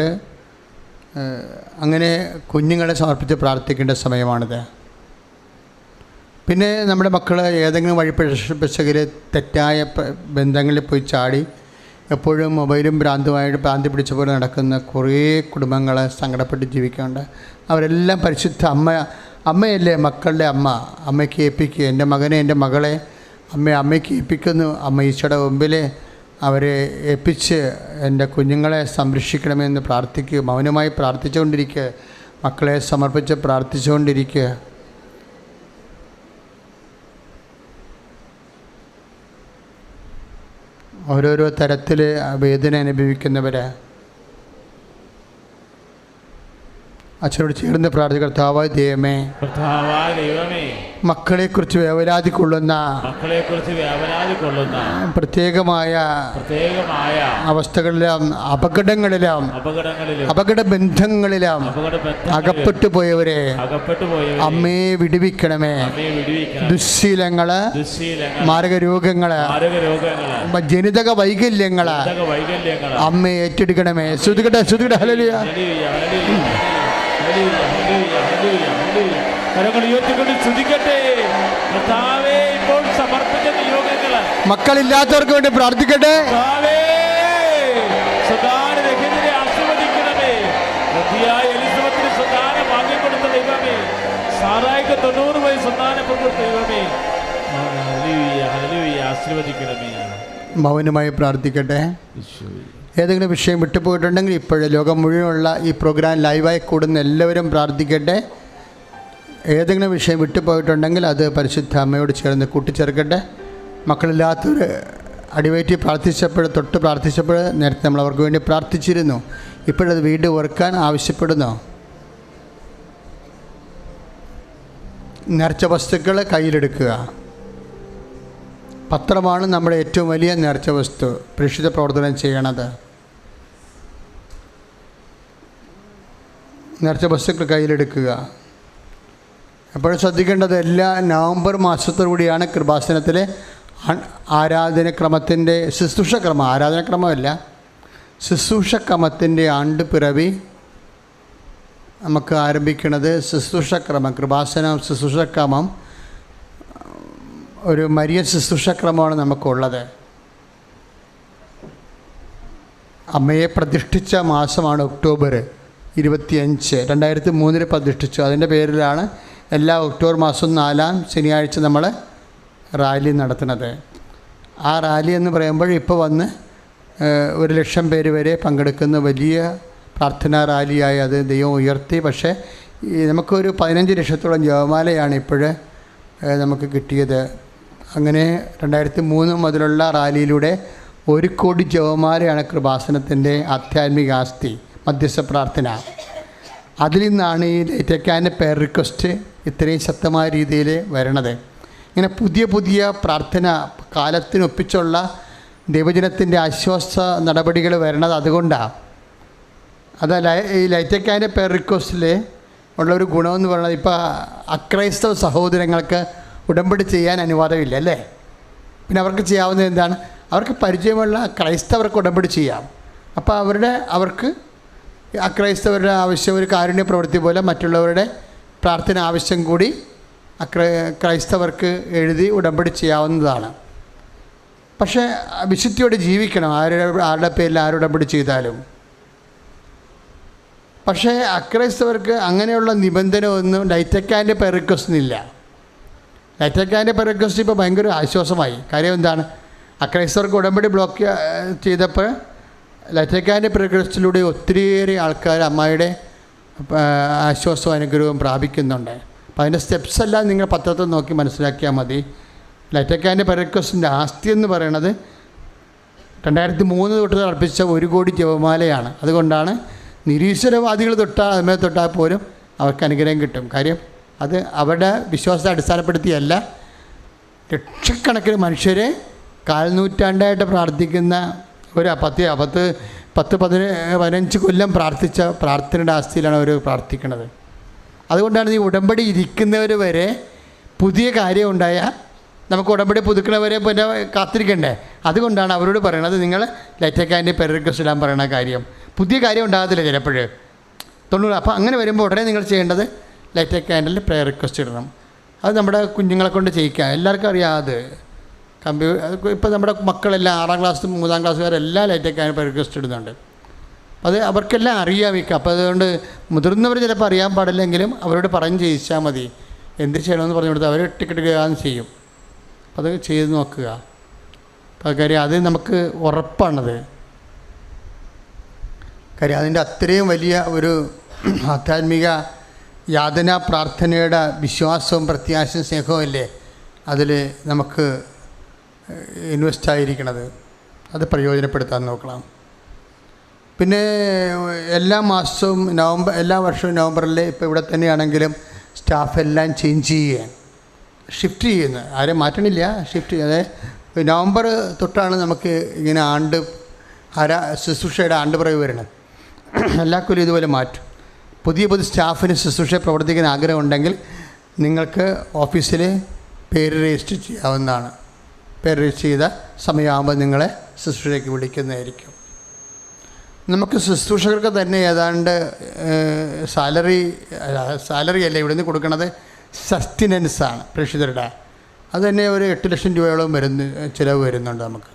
അങ്ങനെ കുഞ്ഞുങ്ങളെ സമർപ്പിച്ച് പ്രാർത്ഥിക്കേണ്ട സമയമാണിത്. പിന്നെ നമ്മുടെ മക്കൾ ഏതെങ്കിലും വഴിപ്പിശകിൽ തെറ്റായ ബന്ധങ്ങളിൽ പോയി ചാടി എപ്പോഴും മൊബൈലും ഭ്രാന്തി പിടിച്ച പോലെ നടക്കുന്ന കുറേ കുടുംബങ്ങൾ സങ്കടപ്പെട്ട് ജീവിക്കുന്നുണ്ട്. അവരെല്ലാം പരിശുദ്ധ അമ്മയല്ലേ മക്കളുടെ അമ്മ. അമ്മയ്ക്ക് ഏൽപ്പിക്കുക. എൻ്റെ മകനെ, എൻ്റെ മകളെ അമ്മയ്ക്ക് ഏൽപ്പിക്കുന്നു. അമ്മ ഈശോയുടെ മുമ്പിൽ അവരെ ഏൽപ്പിച്ച് എൻ്റെ കുഞ്ഞുങ്ങളെ സംരക്ഷിക്കണമെന്ന് പ്രാർത്ഥിക്കുക. മൗനമായി പ്രാർത്ഥിച്ചുകൊണ്ടിരിക്കുക. മക്കളെ സമർപ്പിച്ച് പ്രാർത്ഥിച്ചുകൊണ്ടിരിക്കുക. ഓരോരോ തരത്തിൽ വേദന അനുഭവിക്കുന്നവർ അച്ഛനോട് ചേർന്ന് പ്രാർത്ഥിക്കുക. കർത്താവായ ദൈവമേ, മക്കളെക്കുറിച്ച് വേവലാതി കൊള്ളുന്ന പ്രത്യേകമായ അവസ്ഥകളിലും അപകട ബന്ധങ്ങളിലും അകപ്പെട്ടു പോയവരെ അമ്മേ വിടുവിക്കണമേ. ദുശ്ശീലങ്ങള്, മാരകരോഗങ്ങള്, ജനിതക വൈകല്യങ്ങള് അമ്മേ ഏറ്റെടുക്കണമേ. ശ്രുതികട്ടെ, ശ്രുതികട്ടെ. ഹല്ലേലൂയ. കരങ്ങൾ ഉയർത്തിക്കൊണ്ട് സ്തുതിക്കട്ടെ. കർത്താവേ, ഇപ്പോൾ സമർപ്പിച്ച നിയോഗങ്ങള് മക്കളില്ലാത്തവർക്ക് വേണ്ടി പ്രാർത്ഥിക്കട്ടെ. കർത്താവേ, സന്താനരഹിതരെ ആശീർവദിക്കണമേ. വൃദ്ധയായ എലിസബത്തിന് സന്താന ഭാഗ്യം കൊടുത്ത ദൈവമേ, സാറായിക്ക് 90 വയസ്സ് സന്താനം കൊടുത്ത ദൈവമേ, ഹല്ലേലൂയ, ഹല്ലേലൂയ, ആശീർവദിക്കണമേ. മൗനമായി പ്രാർത്ഥിക്കട്ടെ. ഏതെങ്കിലും വിഷയം വിട്ടുപോയിട്ടുണ്ടെങ്കിൽ ഇപ്പോഴും ലോകം മുഴുവനുള്ള ഈ പ്രോഗ്രാം ലൈവായി കൂടുന്ന എല്ലാവരും പ്രാർത്ഥിക്കട്ടെ. ഏതെങ്കിലും വിഷയം വിട്ടുപോയിട്ടുണ്ടെങ്കിൽ അത് പരിശുദ്ധ അമ്മയോട് ചേർന്ന് കൂട്ടിച്ചേർക്കട്ടെ. മക്കളില്ലാത്തവർ അടിവയറ്റി തൊട്ട് പ്രാർത്ഥിച്ചപ്പോൾ നേരത്തെ നമ്മൾ അവർക്ക് വേണ്ടി പ്രാർത്ഥിച്ചിരുന്നു. ഇപ്പോഴത് വീണ്ടും ഓർക്കാൻ ആവശ്യപ്പെടുന്നു. നേർച്ച വസ്തുക്കൾ കയ്യിലെടുക്കുക. പത്രമാണ് നമ്മുടെ ഏറ്റവും വലിയ നേർച്ച വസ്തു, പ്രേക്ഷിത പ്രവർത്തനം ചെയ്യണത്. നേർച്ച വസ്തുക്കൾ കയ്യിലെടുക്കുക. എപ്പോഴും ശ്രദ്ധിക്കേണ്ടത് എല്ലാ നവംബർ മാസത്തോടുകൂടിയാണ് കൃപാസനത്തിലെ ആരാധനക്രമത്തിൻ്റെ ശുശ്രൂഷക്രമം, ആരാധനക്രമമല്ല, ശുശ്രൂഷക്രമത്തിൻ്റെ ആണ്ടുപിറവി നമുക്ക് ആരംഭിക്കുന്നത്. ശുശ്രൂഷക്രമം, കൃപാസനം ശുശ്രൂഷക്രമം ഒരു മരിയൻ ശുശ്രൂഷക്രമമാണ് നമുക്കുള്ളത്. അമ്മയെ പ്രതിഷ്ഠിച്ച മാസമാണ് ഒക്ടോബർ 25, 2003 പ്രതിഷ്ഠിച്ചു. അതിൻ്റെ പേരിലാണ് എല്ലാ ഒക്ടോബർ മാസം 4-ാം ശനിയാഴ്ച നമ്മൾ റാലി നടത്തുന്നത്. ആ റാലി എന്ന് പറയുമ്പോൾ ഇപ്പോൾ വന്ന് 1,00,000 പേര് വരെ പങ്കെടുക്കുന്ന വലിയ പ്രാർത്ഥനാ റാലിയായി അത് ദൈവം ഉയർത്തി. പക്ഷേ നമുക്കൊരു 15 ലക്ഷത്തോളം ജപമാലയാണ് ഇപ്പോൾ നമുക്ക് കിട്ടിയത്. അങ്ങനെ 2003 മുതലുള്ള റാലിയിലൂടെ 1 കോടി ജപമാലയാണ് കൃപാസനത്തിൻ്റെ ആധ്യാത്മിക ആസ്തി, മധ്യസ്ഥ പ്രാർത്ഥന. അതിൽ നിന്നാണ് ഈ ലൈറ്റക്കാൻ്റെ പേർ റിക്വസ്റ്റ് ഇത്രയും ശക്തമായ രീതിയിൽ വരണത്. ഇങ്ങനെ പുതിയ പുതിയ പ്രാർത്ഥന കാലത്തിനൊപ്പിച്ചുള്ള ദൈവജനത്തിൻ്റെ ആശ്വാസ നടപടികൾ വരണത് അതുകൊണ്ടാണ്. അതല്ല, ഈ ലൈറ്റക്കാൻ്റെ പേർ റിക്വസ്റ്റിൽ ഉള്ളൊരു ഗുണമെന്ന് പറയുന്നത്, ഇപ്പോൾ അക്രൈസ്തവ സഹോദരങ്ങൾക്ക് ഉടമ്പടി ചെയ്യാൻ അനുവാദമില്ല അല്ലേ? പിന്നെ അവർക്ക് ചെയ്യാവുന്നത് എന്താണ്? അവർക്ക് പരിചയമുള്ള ക്രൈസ്തവർക്ക് ഉടമ്പടി ചെയ്യാം. അപ്പോൾ അവർക്ക് അക്രൈസ്തവരുടെ ആവശ്യം ഒരു കാരുണ്യ പ്രവൃത്തി പോലെ മറ്റുള്ളവരുടെ പ്രാർത്ഥന ആവശ്യം കൂടി ക്രൈസ്തവർക്ക് എഴുതി ഉടമ്പടി ചെയ്യാവുന്നതാണ്. പക്ഷേ വിശുദ്ധിയോടെ ജീവിക്കണം, ആരുടെ പേരിൽ ആരുടമ്പടി ചെയ്താലും. പക്ഷേ അക്രൈസ്തവർക്ക് അങ്ങനെയുള്ള നിബന്ധന ഒന്നും ലൈറ്റക്കാൻ്റെ പേർ റിക്വസ്റ്റിനില്ല. ലൈറ്റക്കാൻ്റെ പേർ റിക്വസ്റ്റ് ഇപ്പോൾ ഭയങ്കര ആശ്വാസമായി. കാര്യം എന്താണ്? അക്രൈസ്തവർക്ക് ഉടമ്പടി ബ്ലോക്ക് ചെയ്തപ്പോൾ ലൈറ്റക്കാൻ്റെ പേർ റിക്വസ്റ്റിലൂടെ ഒത്തിരിയേറെ ആൾക്കാർ അമ്മയുടെ ആശ്വാസവും അനുഗ്രഹവും പ്രാപിക്കുന്നുണ്ട്. അപ്പോൾ അതിൻ്റെ സ്റ്റെപ്സ് എല്ലാം നിങ്ങൾ പത്രത്തിൽ നോക്കി മനസ്സിലാക്കിയാൽ മതി. ലൈറ്റക്കാൻ്റെ പേർ റിക്വസ്റ്റിൻ്റെ ആസ്തി എന്ന് പറയുന്നത് 2003 തൊട്ട് അർപ്പിച്ച 1 കോടി ജപമാലയാണ്. അതുകൊണ്ടാണ് നിരീശ്വരവാദികൾ തൊട്ടാൽ പോലും അവർക്ക് അനുഗ്രഹം കിട്ടും. കാര്യം അത് അവരുടെ വിശ്വാസത്തെ അടിസ്ഥാനപ്പെടുത്തിയല്ല, ലക്ഷക്കണക്കിന് മനുഷ്യരെ കാൽനൂറ്റാണ്ടായിട്ട് പ്രാർത്ഥിക്കുന്ന ഒരു 10-15 കൊല്ലം പ്രാർത്ഥിച്ച പ്രാർത്ഥനയുടെ ആസ്തിയിലാണ് അവർ പ്രാർത്ഥിക്കുന്നത്. അതുകൊണ്ടാണ് ഈ ഉടമ്പടി ഇരിക്കുന്നവർ വരെ പുതിയ കാര്യം ഉണ്ടായാൽ നമുക്ക് ഉടമ്പടി പുതുക്കണവരെ പിന്നെ കാത്തിരിക്കണ്ടേ. അതുകൊണ്ടാണ് അവരോട് പറയണത്, നിങ്ങൾ ലൈറ്റക്കാൻ്റെ പേർ റിക്വസ്റ്റ് ഇടാൻ പറയുന്ന കാര്യം. പുതിയ കാര്യം ഉണ്ടാകത്തില്ല ചിലപ്പോൾ 90. അപ്പോൾ അങ്ങനെ വരുമ്പോൾ ഉടനെ നിങ്ങൾ ചെയ്യേണ്ടത് ലൈറ്റക്കാൻഡിൽ പ്രയർ റിക്വസ്റ്റ് ഇടണം. അത് നമ്മുടെ കുഞ്ഞുങ്ങളെ കൊണ്ട് ചെയ്യിക്കാം. എല്ലാവർക്കും അറിയാം. അത് ഇപ്പോൾ നമ്മുടെ മക്കളെല്ലാം 6-ാം ക്ലാസ് 3-ാം ക്ലാസ് വരെ എല്ലാ ലൈറ്റക്കാൻഡിൽ പ്രയർ റിക്വസ്റ്റ് ഇടുന്നുണ്ട്. അത് അവർക്കെല്ലാം അറിയാം. അപ്പോൾ അതുകൊണ്ട് മുതിർന്നവർ ചിലപ്പോൾ അറിയാൻ പാടില്ലെങ്കിലും അവരോട് പറഞ്ഞ് ചെയ്യിച്ചാൽ മതി. എന്ത് ചെയ്യണമെന്ന് പറഞ്ഞു കൊടുത്താൽ അവർ ടിക്കറ്റ് ചെയ്യും. അത് ചെയ്ത് നോക്കുക. അപ്പോൾ കാര്യം അത് നമുക്ക് ഉറപ്പാണത്. കാര്യം അതിൻ്റെ അത്രയും വലിയ ഒരു ആധ്യാത്മിക യാതനാ പ്രാർത്ഥനയുടെ വിശ്വാസവും പ്രത്യാശയും സ്നേഹവും അല്ലേ അതിൽ നമുക്ക് ഇൻവെസ്റ്റ് ആയിരിക്കണത്. അത് പ്രയോജനപ്പെടുത്താൻ നോക്കണം. പിന്നെ എല്ലാ വർഷവും നവംബറിൽ ഇപ്പോൾ ഇവിടെ തന്നെയാണെങ്കിലും സ്റ്റാഫ് എല്ലാം ചേഞ്ച് ചെയ്യുകയാണ്, ഷിഫ്റ്റ് ചെയ്യുന്നത്. ആരും മാറ്റണില്ല, ഷിഫ്റ്റ് അതായത് നവംബർ തൊട്ടാണ് നമുക്ക് ഇങ്ങനെ ശുശ്രൂഷയുടെ ആണ്ടുപിറവി വരുന്നത്. എല്ലാ കൊല്ലം ഇതുപോലെ മാറ്റും. പുതിയ സ്റ്റാഫിന് ശുശ്രൂഷ പ്രവർത്തിക്കാൻ ആഗ്രഹമുണ്ടെങ്കിൽ നിങ്ങൾക്ക് ഓഫീസിൽ പേര് രജിസ്റ്റർ ചെയ്യാവുന്നതാണ്. പേര് രജിസ്റ്റർ ചെയ്ത സമയമാകുമ്പോൾ നിങ്ങളെ ശുശ്രൂഷയ്ക്ക് വിളിക്കുന്നതായിരിക്കും. നമുക്ക് ശുശ്രൂഷകർക്ക് തന്നെ ഏതാണ്ട് സാലറി അല്ല ഇവിടുന്ന് കൊടുക്കുന്നത്, സസ്റ്റിനൻസാണ് പ്രേക്ഷിതരുടെ. അത് തന്നെ ഒരു 8 ലക്ഷം രൂപയോളം ചിലവ് വരുന്നുണ്ട് നമുക്ക്.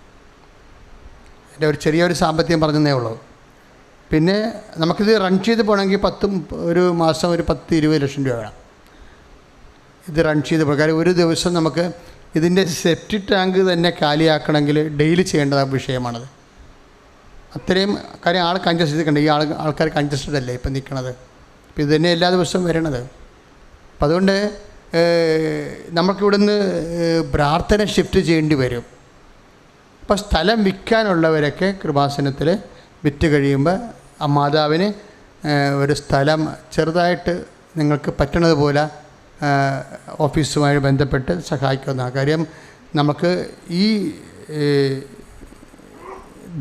എൻ്റെ ഒരു ചെറിയൊരു സാമ്പത്തികം പറഞ്ഞതേ ഉള്ളൂ. പിന്നെ നമുക്കിത് റൺ ചെയ്ത് പോകണമെങ്കിൽ ഒരു മാസം ഒരു 10-20 ലക്ഷം രൂപ വേണം ഇത് റൺ ചെയ്ത് പോകുക. കാര്യം ഒരു ദിവസം നമുക്ക് ഇതിൻ്റെ സെപ്റ്റി ടാങ്ക് തന്നെ കാലിയാക്കണമെങ്കിൽ ഡെയിലി ചെയ്യേണ്ട വിഷയമാണത്. അത്രയും കാര്യം കൺജസ്റ്റഡ് നിൽക്കണ്ടേ, ഈ ആൾക്കാർ കൺജസ്റ്റഡ് അല്ലേ ഇപ്പം നിൽക്കണത്. അപ്പോൾ ഇത് തന്നെ എല്ലാ ദിവസവും വരണത്. അപ്പം അതുകൊണ്ട് നമുക്കിവിടുന്ന് പ്രാർത്ഥന ഷിഫ്റ്റ് ചെയ്യേണ്ടി വരും. അപ്പോൾ സ്ഥലം വിൽക്കാനുള്ളവരൊക്കെ കൃപാസനത്തിൽ വിറ്റ് കഴിയുമ്പോൾ ആ മാതാവിന് ഒരു സ്ഥലം ചെറുതായിട്ട് നിങ്ങൾക്ക് പറ്റണത് പോലെ ഓഫീസുമായി ബന്ധപ്പെട്ട് സഹായിക്കുന്ന കാര്യം. നമുക്ക് ഈ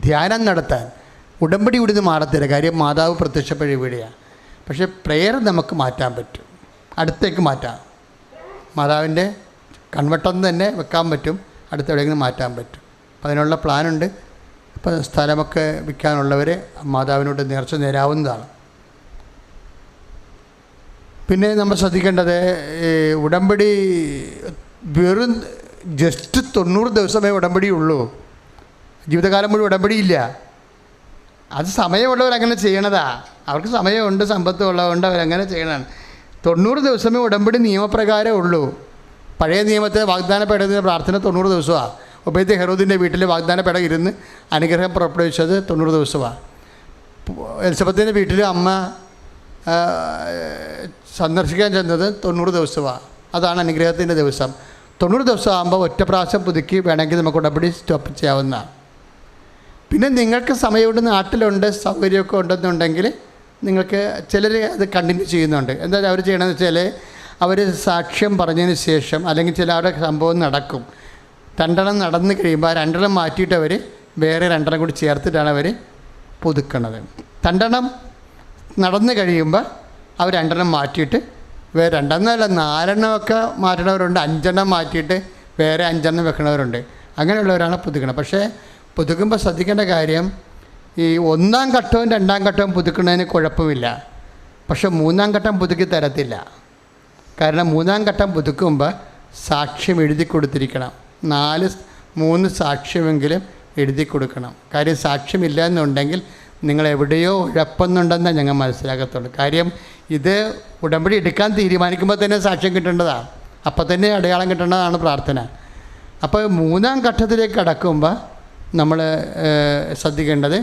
ധ്യാനം നടത്താൻ ഉടമ്പടി ഇവിടുന്ന് മാറത്തില്ല. കാര്യം മാതാവ് പ്രത്യക്ഷപ്പെടുക ഇവിടെയാണ്. പക്ഷേ പ്രെയർ നമുക്ക് മാറ്റാൻ പറ്റും, അടുത്തേക്ക് മാറ്റാം. മാതാവിൻ്റെ കൺവട്ടം തന്നെ വെക്കാൻ പറ്റും, അടുത്തെവിടെയെങ്കിലും മാറ്റാൻ പറ്റും. അപ്പം അതിനുള്ള പ്ലാനുണ്ട്. അപ്പം സ്ഥലമൊക്കെ വിൽക്കാനുള്ളവർ മാതാവിനോട് നേർച്ച നേരാവുന്നതാണ്. പിന്നെ നമ്മൾ ശ്രദ്ധിക്കേണ്ടത് ഉടമ്പടി വെറും ജസ്റ്റ് 90 ദിവസമേ ഉടമ്പടിയുള്ളൂ. ജീവിതകാലം മുഴുവൻ ഉടമ്പടിയില്ല. അത് സമയമുള്ളവരങ്ങനെ ചെയ്യണതാ. അവർക്ക് സമയമുണ്ട്, സമ്പത്തും ഉള്ളതുകൊണ്ട് അവരങ്ങനെ ചെയ്യണതാണ്. 90 ദിവസമേ ഉടമ്പടി നിയമപ്രകാരം ഉള്ളൂ. പഴയ നിയമത്തെ വാഗ്ദാനപ്പെടുന്ന പ്രാർത്ഥന 90 ദിവസമാണ്. ഒബേദ് ഹെറോദിൻ്റെ വീട്ടിൽ വാഗ്ദാനപ്പെട ഇരുന്ന് അനുഗ്രഹം പുറപ്പെടുവിച്ചത് 90 ദിവസമാണ്. എലിസബത്തിൻ്റെ വീട്ടിൽ അമ്മ സന്ദർശിക്കാൻ ചെന്നത് 90 ദിവസമാണ്. അതാണ് അനുഗ്രഹത്തിൻ്റെ ദിവസം. 90 ദിവസം ആകുമ്പോൾ ഒറ്റ പ്രാവശ്യം പുതുക്കി വേണമെങ്കിൽ നമുക്ക് ഉടമ്പടി സ്റ്റോപ്പ് ചെയ്യാവുന്നതാണ്. പിന്നെ നിങ്ങൾക്ക് സമയമുണ്ട്, നാട്ടിലുണ്ട്, സൗകര്യമൊക്കെ ഉണ്ടെന്നുണ്ടെങ്കിൽ നിങ്ങൾക്ക് ചിലർ അത് കണ്ടിന്യൂ ചെയ്യുന്നുണ്ട്. എന്താ അവർ ചെയ്യണമെന്ന് വെച്ചാൽ അവർ സാക്ഷ്യം പറഞ്ഞതിന് ശേഷം അല്ലെങ്കിൽ ചിലരുടെ സംഭവം നടക്കും. 2 നടന്നു കഴിയുമ്പോൾ ആ 2 മാറ്റിയിട്ട് അവർ വേറെ 2 കൂടി ചേർത്തിട്ടാണ് അവർ പുതുക്കണത്. 2 നടന്നു കഴിയുമ്പോൾ അവർ 2 മാറ്റിയിട്ട് വേറെ 2 4 മാറ്റണവരുണ്ട്, 5 മാറ്റിയിട്ട് വേറെ 5 വെക്കണവരുണ്ട്. അങ്ങനെയുള്ളവരാണ് പുതുക്കണം. പക്ഷേ പുതുക്കുമ്പോൾ ശ്രദ്ധിക്കേണ്ട കാര്യം, ഈ 1-ാം ഘട്ടവും 2-ാം ഘട്ടവും പുതുക്കുന്നതിന് കുഴപ്പമില്ല. പക്ഷെ 3-ാം ഘട്ടം പുതുക്കി തരത്തില്ല. കാരണം 3-ാം ഘട്ടം പുതുക്കുമ്പോൾ സാക്ഷ്യം എഴുതി കൊടുത്തിരിക്കണം. 3 സാക്ഷ്യമെങ്കിലും എഴുതി കൊടുക്കണം. കാര്യം സാക്ഷ്യമില്ല എന്നുണ്ടെങ്കിൽ നിങ്ങൾ എവിടെയോ ഉഴപ്പുന്നുണ്ടെന്ന് ഞങ്ങൾ മനസ്സിലാക്കത്തുള്ളൂ. കാര്യം ഇത് ഉടമ്പടി എടുക്കാൻ തീരുമാനിക്കുമ്പോൾ തന്നെ സാക്ഷ്യം കിട്ടേണ്ടതാണ്, അപ്പം തന്നെ അടയാളം കിട്ടേണ്ടതാണ് പ്രാർത്ഥന. അപ്പോൾ 3-ാം ഘട്ടത്തിലേക്ക് കടക്കുമ്പോൾ നമ്മൾ ശ്രദ്ധിക്കേണ്ടത്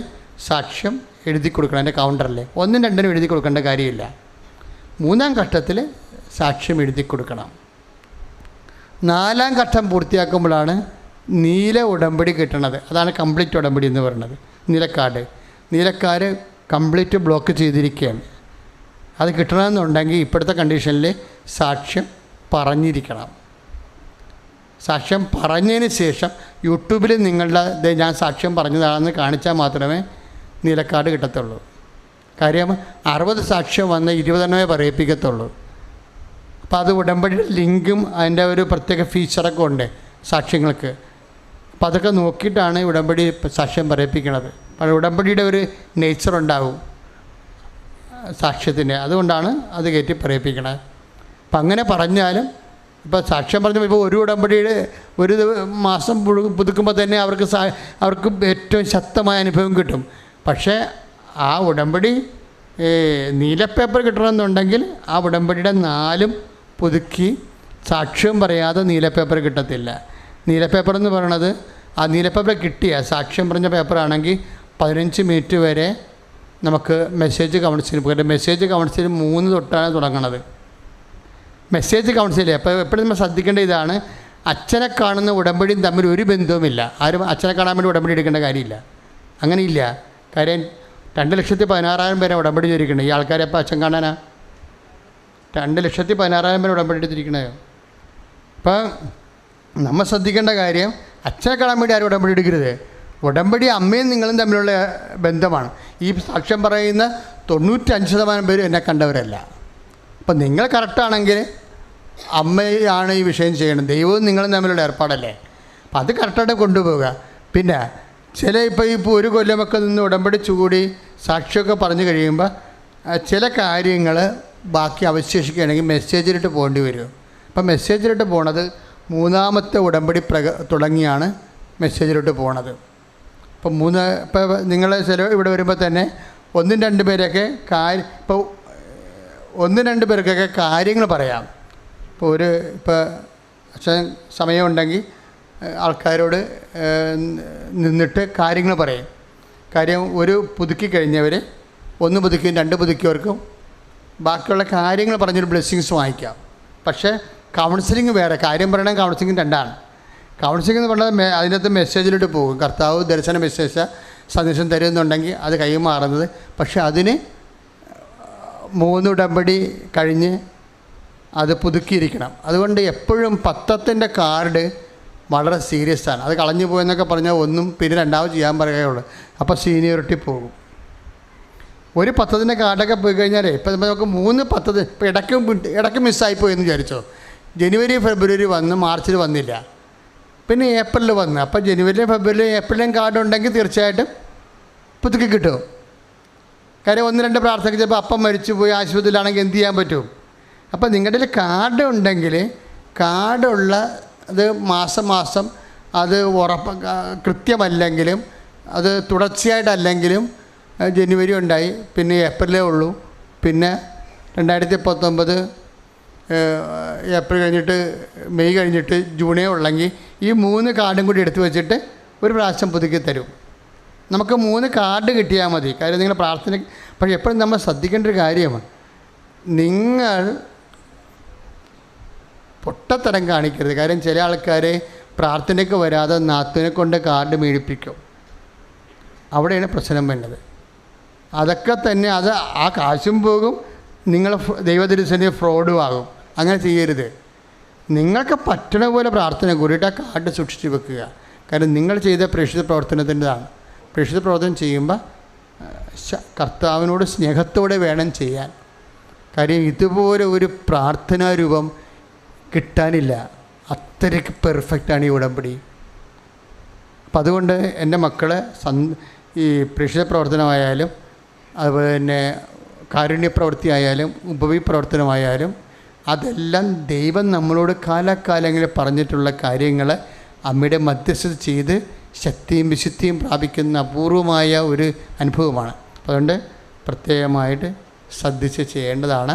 സാക്ഷ്യം എഴുതി കൊടുക്കണം. അതിൻ്റെ കൗണ്ടറിൽ 1-ഉം 2-നും എഴുതി കൊടുക്കേണ്ട കാര്യമില്ല. 3-ാം ഘട്ടത്തിൽ സാക്ഷ്യം എഴുതി കൊടുക്കണം. 4-ാം ഘട്ടം പൂർത്തിയാക്കുമ്പോഴാണ് നീല ഉടമ്പടി കിട്ടണത്. അതാണ് കംപ്ലീറ്റ് ഉടമ്പടി എന്ന് പറയുന്നത്. നീലക്കാർഡ് കംപ്ലീറ്റ് ബ്ലോക്ക് ചെയ്തിരിക്കുകയാണ്. അത് കിട്ടണമെന്നുണ്ടെങ്കിൽ ഇപ്പോഴത്തെ കണ്ടീഷനിൽ സാക്ഷ്യം പറഞ്ഞിരിക്കണം. സാക്ഷ്യം പറഞ്ഞതിന് ശേഷം യൂട്യൂബിൽ നിങ്ങളുടെ ഞാൻ സാക്ഷ്യം പറഞ്ഞതാണെന്ന് കാണിച്ചാൽ മാത്രമേ നീലക്കാർഡ് കിട്ടത്തുള്ളൂ. കാര്യം 60 സാക്ഷ്യം വന്ന് 20 പറയിപ്പിക്കത്തുള്ളൂ. അപ്പോൾ അത് ഉടമ്പടിയുടെ ലിങ്കും അതിൻ്റെ ഒരു പ്രത്യേക ഫീച്ചറൊക്കെ ഉണ്ട് സാക്ഷ്യങ്ങൾക്ക്. അപ്പോൾ അതൊക്കെ നോക്കിയിട്ടാണ് ഉടമ്പടി സാക്ഷ്യം പറയിപ്പിക്കുന്നത്. അപ്പോൾ ഉടമ്പടിയുടെ ഒരു നേച്ചർ ഉണ്ടാവും സാക്ഷ്യത്തിന്, അതുകൊണ്ടാണ് അത് കയറ്റി പറയിപ്പിക്കണത്. അപ്പം അങ്ങനെ പറഞ്ഞാലും ഇപ്പോൾ സാക്ഷ്യം പറഞ്ഞപ്പോൾ ഇപ്പോൾ ഒരു ഉടമ്പടിയുടെ ഒരു മാസം പുതുക്കുമ്പോൾ തന്നെ അവർക്ക് ഏറ്റവും ശക്തമായ അനുഭവം കിട്ടും. പക്ഷേ ആ ഉടമ്പടി നീല പേപ്പർ കിട്ടണമെന്നുണ്ടെങ്കിൽ ആ ഉടമ്പടിയുടെ 4 പുതുക്കി സാക്ഷ്യം പറയാതെ നീല പേപ്പർ കിട്ടത്തില്ല. നീല പേപ്പർ എന്ന് പറയണത് ആ നീല പേപ്പർ കിട്ടിയ സാക്ഷ്യം പറഞ്ഞ പേപ്പറാണെങ്കിൽ 15 മിനിറ്റ് വരെ നമുക്ക് മെസ്സേജ് കൗൺസിലിംഗ്. മെസ്സേജ് കൗൺസിലിംഗ് 3 തൊട്ടാണ് തുടങ്ങണത്. മെസ്സേജ് കൗൺസിലിംഗ് അപ്പോൾ എപ്പോഴും നമ്മൾ ശ്രദ്ധിക്കേണ്ട ഇതാണ്, അച്ഛനെ കാണുന്ന ഉടമ്പടിയും തമ്മിൽ ഒരു ബന്ധവുമില്ല. ആരും അച്ഛനെ കാണാൻ വേണ്ടി ഉടമ്പടി എടുക്കേണ്ട കാര്യമില്ല. അങ്ങനെയില്ല. കാര്യം 2,16,000 പേരെ ഉടമ്പടി ചെയ്തിരിക്കണേ. ഈ ആൾക്കാരെ അപ്പോൾ അച്ഛൻ കാണാനാ? 2,16,000 പേരെ ഉടമ്പടി എടുത്തിരിക്കണേ. അപ്പം നമ്മൾ ശ്രദ്ധിക്കേണ്ട കാര്യം, അച്ഛനെ കാണാൻ വേണ്ടി ആരും ഉടമ്പടി എടുക്കരുത്. ഉടമ്പടി അമ്മയും നിങ്ങളും തമ്മിലുള്ള ബന്ധമാണ്. ഈ സാക്ഷ്യം പറയുന്ന 95% പേരും എന്നെ കണ്ടവരല്ല. അപ്പം നിങ്ങൾ കറക്റ്റാണെങ്കിൽ അമ്മയാണ് ഈ വിഷയം ചെയ്യണം. ദൈവവും നിങ്ങളും തമ്മിലുള്ള ഏർപ്പാടല്ലേ. അപ്പം അത് കറക്റ്റായിട്ട് കൊണ്ടുപോവുക. പിന്നെ ഇപ്പോൾ 1 കൊല്ലമൊക്കെ നിന്ന് ഉടമ്പടി ചൂടി സാക്ഷിയൊക്കെ പറഞ്ഞു കഴിയുമ്പോൾ ചില കാര്യങ്ങൾ ബാക്കി അവശേഷിക്കുകയാണെങ്കിൽ മെസ്സേജിലിട്ട് പോകേണ്ടി വരും. അപ്പം മെസ്സേജിലോട്ട് പോണത് മൂന്നാമത്തെ ഉടമ്പടി തുടങ്ങിയാണ് മെസ്സേജിലോട്ട് പോണത്. അപ്പം ഇപ്പോൾ നിങ്ങൾ ചില ഇവിടെ വരുമ്പോൾ തന്നെ ഒന്നും രണ്ട് പേരൊക്കെ ഇപ്പോൾ ഒന്നും രണ്ട് പേർക്കൊക്കെ കാര്യങ്ങൾ പറയാം. ഇപ്പോൾ അച്ഛൻ സമയമുണ്ടെങ്കിൽ ആൾക്കാരോട് നിന്നിട്ട് കാര്യങ്ങൾ പറയും. കാര്യം ഒരു പുതുക്കി കഴിഞ്ഞവർ ഒന്ന് പുതുക്കിയും രണ്ട് പുതുക്കിയവർക്കും ബാക്കിയുള്ള കാര്യങ്ങൾ പറഞ്ഞൊരു ബ്ലെസ്സിങ്സ് വാങ്ങിക്കാം. പക്ഷേ കൗൺസിലിംഗ് വേറെ, കാര്യം പറയണ കൗൺസിലിംഗ് രണ്ടാണ്. കൗൺസിലിംഗ് എന്ന് പറഞ്ഞാൽ അതിനകത്ത് മെസ്സേജിലോട്ട് പോകും. കർത്താവ് ദർശന മെസ്സേജ് സന്ദേശം തരുന്നുണ്ടെങ്കിൽ അത് കൈമാറുന്നത്. പക്ഷെ അതിന് 3 ഉടമ്പടി കഴിഞ്ഞ് അത് പുതുക്കിയിരിക്കണം. അതുകൊണ്ട് എപ്പോഴും പത്തത്തിൻ്റെ കാർഡ് വളരെ സീരിയസ് ആണ്. അത് കളഞ്ഞു പോയെന്നൊക്കെ പറഞ്ഞാൽ ഒന്നും പിന്നെ രണ്ടാമത് ചെയ്യാൻ പറയുകയുള്ളൂ. അപ്പോൾ സീനിയോറിറ്റി പോകും. ഒരു പത്തത്തിൻ്റെ കാർഡൊക്കെ പോയി കഴിഞ്ഞാൽ ഇപ്പം നമുക്ക് 3 പത്തത് ഇപ്പോൾ ഇടയ്ക്ക് മിസ്സായിപ്പോയി എന്ന് വിചാരിച്ചോ. ജനുവരി ഫെബ്രുവരി വന്ന് മാർച്ചിൽ വന്നില്ല, പിന്നെ ഏപ്രിലിൽ വന്ന്. അപ്പോൾ ജനുവരിയിലും ഫെബ്രുവരിയിലും ഏപ്രിലും കാർഡ് ഉണ്ടെങ്കിൽ തീർച്ചയായിട്ടും പുതുക്കി കിട്ടും. കാര്യം 1-2 പ്രാർത്ഥനയ്ക്ക് ചിലപ്പോൾ അപ്പം മരിച്ചു പോയി ആശുപത്രിയിലാണെങ്കിൽ എന്ത് ചെയ്യാൻ പറ്റും? അപ്പോൾ നിങ്ങളുടെ കാർഡ് ഉണ്ടെങ്കിൽ കാർഡുള്ള അത് മാസം അത് കൃത്യമല്ലെങ്കിലും അത് തുടർച്ചയായിട്ടല്ലെങ്കിലും ജനുവരി ഉണ്ടായി, പിന്നെ ഏപ്രിലേ ഉള്ളൂ, പിന്നെ 2019 ഏപ്രിൽ കഴിഞ്ഞിട്ട് മെയ് കഴിഞ്ഞിട്ട് ജൂണേ ഉള്ളെങ്കിൽ ഈ 3 കാർഡും കൂടി എടുത്തു വെച്ചിട്ട് ഒരു പ്രാവശ്യം പുതുക്കി തരും. നമുക്ക് 3 കാർഡ് കിട്ടിയാൽ മതി. കാര്യം നിങ്ങൾ പ്രാർത്ഥന. പക്ഷേ എപ്പോഴും നമ്മൾ ശ്രദ്ധിക്കേണ്ട ഒരു കാര്യമാണ്, നിങ്ങൾ പൊട്ടത്തരം കാണിക്കരുത്. കാര്യം ചില ആൾക്കാർ പ്രാർത്ഥനയ്ക്ക് വരാതെ നാത്തുവിനെ കൊണ്ട് കാർഡ് മേടിപ്പിക്കും. അവിടെയാണ് പ്രശ്നം വേണ്ടത്. അതൊക്കെ തന്നെ അത് ആ കാശും പോകും, നിങ്ങൾ ദൈവദർശന ഫ്രോഡും ആകും. അങ്ങനെ ചെയ്യരുത്. നിങ്ങൾക്ക് പറ്റണ പോലെ പ്രാർത്ഥന കൂടിയിട്ട് ആ കാർഡ് സൂക്ഷിച്ച് വെക്കുക. കാരണം നിങ്ങൾ ചെയ്ത പ്രേക്ഷിത പ്രവർത്തനത്തിൻ്റെതാണ്. പ്രേക്ഷിത പ്രവർത്തനം ചെയ്യുമ്പോൾ കർത്താവിനോട് സ്നേഹത്തോടെ വേണം ചെയ്യാൻ. കാര്യം ഇതുപോലെ ഒരു പ്രാർത്ഥനാ രൂപം കിട്ടാനില്ല. അത്രയ്ക്ക് പെർഫെക്റ്റാണ് ഈ ഉടമ്പടി. അപ്പം അതുകൊണ്ട് എൻ്റെ മക്കളെ ഈ പ്രേക്ഷിത പ്രവർത്തനമായാലും അതുപോലെ തന്നെ കാരുണ്യ പ്രവൃത്തിയായാലും ഉപവി പ്രവർത്തനമായാലും അതെല്ലാം ദൈവം നമ്മളോട് കാലാകാലങ്ങളിൽ പറഞ്ഞിട്ടുള്ള കാര്യങ്ങൾ അമ്മയുടെ മധ്യസ്ഥത ചെയ്ത് ശക്തിയും വിശുദ്ധിയും പ്രാപിക്കുന്ന അപൂർവമായ ഒരു അനുഭവമാണ്. അതുകൊണ്ട് പ്രത്യേകമായിട്ട് ശ്രദ്ധിച്ച് ചെയ്യേണ്ടതാണ്.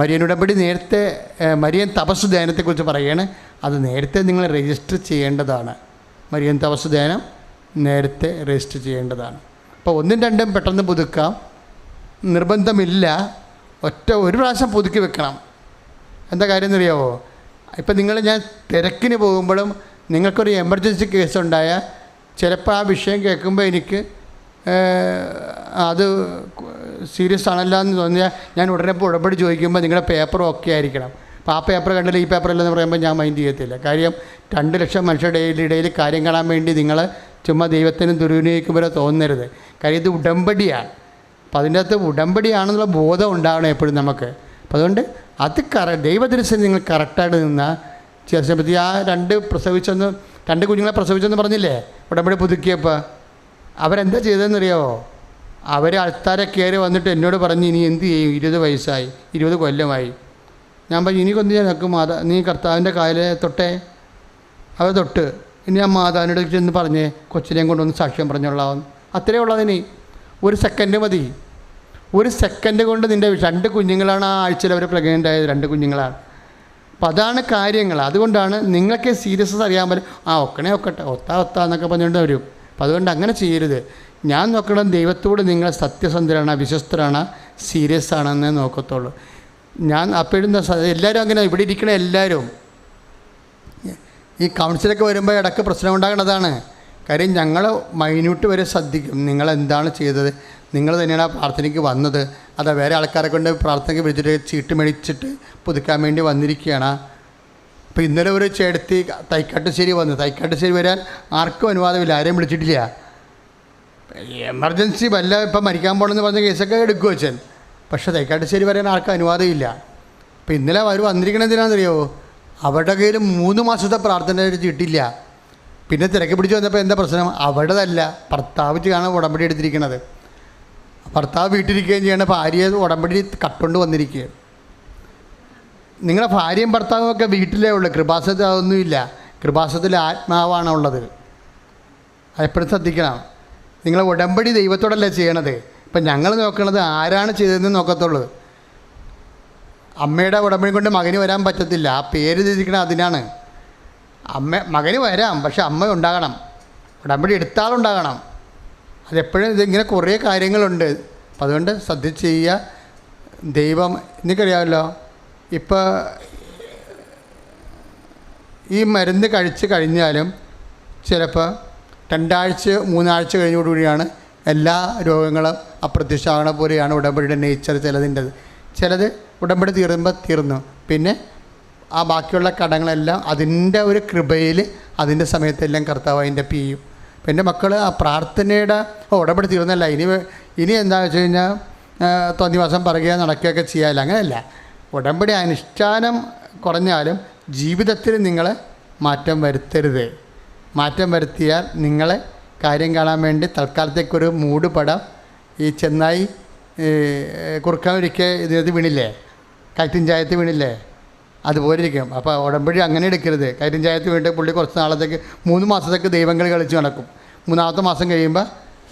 മരിയൻ ഉടമ്പടി നേരത്തെ മരിയൻ തപസ്സു ധ്യാനത്തെക്കുറിച്ച് പറയുകയാണ്. അത് നേരത്തെ നിങ്ങൾ രജിസ്റ്റർ ചെയ്യേണ്ടതാണ്. മരിയൻ തപസ്സു ധ്യാനം നേരത്തെ രജിസ്റ്റർ ചെയ്യേണ്ടതാണ്. അപ്പോൾ 1-2 പെട്ടെന്ന് പുതുക്കാം, നിർബന്ധമില്ല. ഒരു പ്രാവശ്യം പുതുക്കി വെക്കണം. എന്താ കാര്യം എന്നറിയാമോ? ഇപ്പം ഞാൻ തിരക്കിന് പോകുമ്പോഴും നിങ്ങൾക്കൊരു എമർജൻസി കേസ് ഉണ്ടായാൽ ചിലപ്പോൾ ആ വിഷയം കേൾക്കുമ്പോൾ എനിക്ക് അത് സീരിയസ് ആണല്ലോ എന്ന് തോന്നിയാൽ ഞാൻ ഉടനെ ഇപ്പോൾ ഉടമ്പടി ചോദിക്കുമ്പോൾ നിങ്ങളുടെ പേപ്പർ ഓക്കെ ആയിരിക്കണം. അപ്പോൾ ആ പേപ്പർ കണ്ടില്ല ഈ പേപ്പറില്ലെന്ന് പറയുമ്പോൾ ഞാൻ മൈൻഡ് ചെയ്യത്തില്ല. കാര്യം 2 ലക്ഷം മനുഷ്യരുടെ ഇടയിൽ കാര്യം കാണാൻ വേണ്ടി നിങ്ങൾ ചുമ്മാ ദൈവത്തിനും ദുർവിനിയോഗിക്കുമ്പോൾ തോന്നരുത്. കാര്യം ഇത് ഉടമ്പടിയാണ്. അപ്പോൾ അതിൻ്റെ അകത്ത് ഉടമ്പടിയാണെന്നുള്ള ബോധം ഉണ്ടാവണം എപ്പോഴും നമുക്ക്. അപ്പോൾ അതുകൊണ്ട് അത് ദൈവദർശനം നിങ്ങൾ കറക്റ്റായിട്ട് നിന്നാൽ ചേർച്ചപ്പറ്റി ആ 2 കുഞ്ഞുങ്ങളെ പ്രസവിച്ചെന്ന് പറഞ്ഞില്ലേ ഉടമ്പടി പുതുക്കിയപ്പോൾ അവരെന്താ ചെയ്തതെന്നറിയാമോ? അവർ ആൾക്കാരെ കയറി വന്നിട്ട് എന്നോട് പറഞ്ഞ് ഇനി എന്ത് ചെയ്യും, 20 വയസ്സായി, 20 കൊല്ലമായി. ഞാൻ പറഞ്ഞു ഇനി കൊന്നു ഞാൻ നോക്കും നീ കർത്താവിൻ്റെ കാലിലെ തൊട്ടേ അവർ തൊട്ട് ഇനി ആ മാതാവിനോട് ചെന്ന് പറഞ്ഞേ കൊച്ചിനെയും കൊണ്ടൊന്ന് സാക്ഷ്യം പറഞ്ഞോളാം. അത്രയേ ഉള്ളതിന് 1 സെക്കൻഡ് മതി. 1 സെക്കൻഡ് കൊണ്ട് നിൻ്റെ 2 കുഞ്ഞുങ്ങളാണ് ആ ആഴ്ചയിൽ അവർ പ്രഗ്നൻ്റ് ആയത്. 2 കുഞ്ഞുങ്ങളാണ്. അപ്പം അതാണ് കാര്യങ്ങൾ. അതുകൊണ്ടാണ് നിങ്ങൾക്ക് സീരിയസ്നെസ് അറിയാൻ പറ്റും. ഒക്കട്ടെ ഒത്താന്നൊക്കെ പറഞ്ഞുകൊണ്ട് വരും. അപ്പം അതുകൊണ്ട് അങ്ങനെ ചെയ്യരുത്. ഞാൻ നോക്കണം ദൈവത്തോട് നിങ്ങൾ സത്യസന്ധരാണ്, വിശ്വസ്തരാണ്, സീരിയസ് ആണെന്നേ നോക്കത്തുള്ളൂ. ഞാൻ അപ്പോഴും എല്ലാവരും അങ്ങനെ ഇവിടെ ഇരിക്കണ എല്ലാവരും ഈ കൗൺസിലൊക്കെ വരുമ്പോൾ ഇടയ്ക്ക് പ്രശ്നം ഉണ്ടാകുന്നതാണ്. കാര്യം ഞങ്ങൾ മൈന്യൂട്ട് വരെ ശ്രദ്ധിക്കും. നിങ്ങളെന്താണ് ചെയ്തത്, നിങ്ങൾ തന്നെയാണ് ആ പ്രാർത്ഥനയ്ക്ക് വന്നത്, അതാ വേറെ ആൾക്കാരെ കൊണ്ട് പ്രാർത്ഥനയ്ക്ക് വിളിച്ചിട്ട് ചീട്ട് മേടിച്ചിട്ട് പുതുക്കാൻ വേണ്ടി വന്നിരിക്കുകയാണ്. അപ്പോൾ ഇന്നലെ ഒരു ചേട്ടത്തി തൈക്കാട്ടുശ്ശേരി വന്നു. തൈക്കാട്ടുശ്ശേരി വരാൻ ആർക്കും അനുവാദമില്ല, ആരെയും വിളിച്ചിട്ടില്ല. എമർജൻസി വല്ല ഇപ്പം മരിക്കാൻ പോകണമെന്ന് പറഞ്ഞ കേസൊക്കെ എടുക്കും വെച്ചാൽ. പക്ഷേ തൈക്കാട്ടുശ്ശേരി വരാൻ ആർക്കും അനുവാദമില്ല. അപ്പോൾ ഇന്നലെ അവർ വന്നിരിക്കണത് എന്തിനാണെന്നറിയാമോ? അവരുടെ കയ്യിൽ 3 മാസത്തെ പ്രാർത്ഥന ചീട്ടില്ല. പിന്നെ തിരക്ക് പിടിച്ച് വന്നപ്പോൾ എന്താ പ്രശ്നം? അവിടെതല്ല, ഭർത്താവ് കാണാൻ ഉടമ്പടി എടുത്തിരിക്കണത്. ഭർത്താവ് വീട്ടിലിരിക്കുകയും ചെയ്യണം, ഭാര്യയെ ഉടമ്പടി കട്ടുകൊണ്ട് വന്നിരിക്കുകയാണ്. നിങ്ങളെ ഭാര്യയും ഭർത്താവും ഒക്കെ വീട്ടിലേ ഉള്ളൂ. കൃപാസനത്തിൽ അതൊന്നുമില്ല. കൃപാസനത്തിൽ ആത്മാവാണ് ഉള്ളത്. അതെപ്പോഴും ശ്രദ്ധിക്കണം. നിങ്ങൾ ഉടമ്പടി ദൈവത്തോടല്ലേ ചെയ്യണത്. ഇപ്പം ഞങ്ങൾ നോക്കണത് ആരാണ് ചെയ്തതെന്ന് നോക്കത്തുള്ളൂ. അമ്മയുടെ ഉടമ്പടി കൊണ്ട് മകന് വരാൻ പറ്റത്തില്ല. ആ പേര് തിരിക്കണം അതിനാണ്. മകന് വരാം, പക്ഷെ അമ്മ ഉണ്ടാകണം. ഉടമ്പടി എടുത്താളുണ്ടാകണം. അതെപ്പോഴും ഇതിങ്ങനെ കുറേ കാര്യങ്ങളുണ്ട്. അപ്പം അതുകൊണ്ട് ശ്രദ്ധിച്ച് ചെയ്യുക. ദൈവം എനിക്കറിയാമല്ലോ, ഇപ്പോൾ ഈ മരുന്ന് കഴിച്ച് കഴിഞ്ഞാലും ചിലപ്പോൾ 2 ആഴ്ച 3 ആഴ്ച കഴിഞ്ഞോടുകൂടിയാണ് എല്ലാ രോഗങ്ങളും അപ്രത്യക്ഷമാകണ പോലെയാണ് ഉടമ്പടിയുടെ നേച്ചർ ചിലതിൻ്റെത്. ചിലത് ഉടമ്പടി തീർന്നു. പിന്നെ ആ ബാക്കിയുള്ള കടങ്ങളെല്ലാം അതിൻ്റെ ഒരു കൃപയിൽ അതിൻ്റെ സമയത്തെല്ലാം കർത്താവ് അതിൻ്റെ ചെയ്യും. പിന്നെ മക്കൾ ആ പ്രാർത്ഥനയുടെ ഉടമ്പടി തീർന്നല്ല, ഇനി എന്താണെന്ന് വെച്ച് കഴിഞ്ഞാൽ തോന്നിവാസം പറയുക നടക്കുകയൊക്കെ ചെയ്യാമല്ലോ. അങ്ങനെയല്ല. ഉടമ്പടി അനുഷ്ഠാനം കുറഞ്ഞാലും ജീവിതത്തിൽ നിങ്ങൾ മാറ്റം വരുത്തരുത്. മാറ്റം വരുത്തിയാൽ നിങ്ങളെ കാര്യം കാണാൻ വേണ്ടി തൽക്കാലത്തേക്കൊരു മൂട് പടം ഈ ചെന്നായി കുറുക്കാൻ ഒരിക്കൽ ഇതിനകത്ത് വീണില്ലേ, കയറ്റും ചായത്ത് വീണില്ലേ, അതുപോലെ ഇരിക്കും. അപ്പോൾ ഉടമ്പടി അങ്ങനെ എടുക്കരുത്. കയറ്റും ചായത്ത് വീണിട്ട് പുള്ളി കുറച്ച് നാളത്തേക്ക് 3 മാസത്തേക്ക് ദൈവങ്ങൾ കളിച്ച് നടക്കും. 3-ാമത്തെ മാസം കഴിയുമ്പോൾ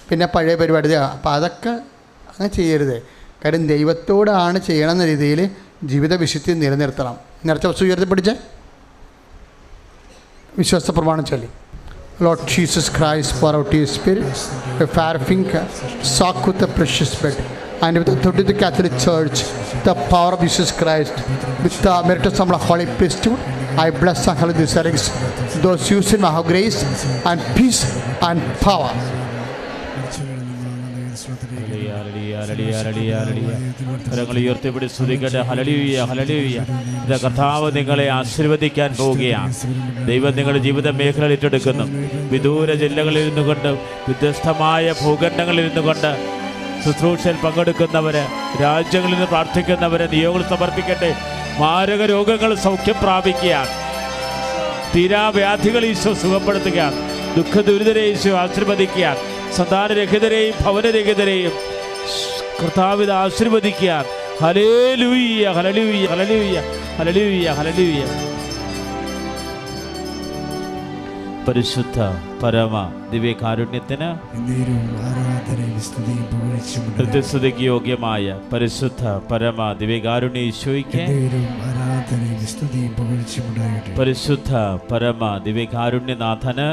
പിന്നെ പഴയ പരിപാടി. അപ്പോൾ അതൊക്കെ അങ്ങനെ ചെയ്യരുത്. കാര്യം ദൈവത്തോടാണ് ചെയ്യണമെന്ന രീതിയിൽ ജീവിത വിശുദ്ധി നിലനിർത്തണം. നേരത്തെ വസ്തു ഉയർത്തിപ്പിടിച്ച് വിശ്വാസ പ്രമാണം ചൊല്ലി. Lord Jesus Christ, pour out your Spirit, a fair finger, soak with the precious blood, and with the authority of the Catholic Church, the power of Jesus Christ, with the merit of some holy priesthood, I bless and hallow these relics, those used in my grace and peace and power. ഉയർത്തിപ്പിടി സ്തുതിക്കട്ടെ. ഹല്ലേലൂയ, ഹല്ലേലൂയ. കർത്താവ് നിങ്ങളെ ആശീർവദിക്കാൻ പോവുകയാണ്. ദൈവം നിങ്ങളുടെ ജീവിത മേഖലയിൽ ഏറ്റെടുക്കുന്നു. വിദൂര ജില്ലകളിൽ നിന്നുകൊണ്ട്, വ്യത്യസ്തമായ ഭൂഖണ്ഡങ്ങളിൽ നിന്നുകൊണ്ട് ശുശ്രൂഷയിൽ പങ്കെടുക്കുന്നവര്, രാജ്യങ്ങളിൽ നിന്ന് പ്രാർത്ഥിക്കുന്നവര് നിയോഗങ്ങൾ സമർപ്പിക്കട്ടെ. മാരക രോഗങ്ങൾ സൗഖ്യം പ്രാപിക്കുകയാണ്. തീരാവ്യാധികൾ ഈശോ സുഖപ്പെടുത്തുകയാണ്. ദുഃഖ ദുരിതരെ ഈശോ ആശീർവദിക്കുകയാണ്. സന്താനരഹിതരെയും ഭവനരഹിതരെയും കർത്താവിനെ ആശീർവദിക്കുകയാണ്. ഹല്ലേലൂയ, ഹല്ലേലൂയ, ഹല്ലേലൂയ, ഹല്ലേലൂയ, ഹല്ലേലൂയ. പരിശുദ്ധ പരമ ദിവ്യകാരുണ്യത്തിന് നിത്യസ്തുതിക്ക് യോഗ്യമായ പരിശുദ്ധ പരമ ദിവ്യകാരുണ്യ ഈശോയ്ക്ക് പരിശുദ്ധ പരമ ദിവ്യകാരുണ്യനാഥന്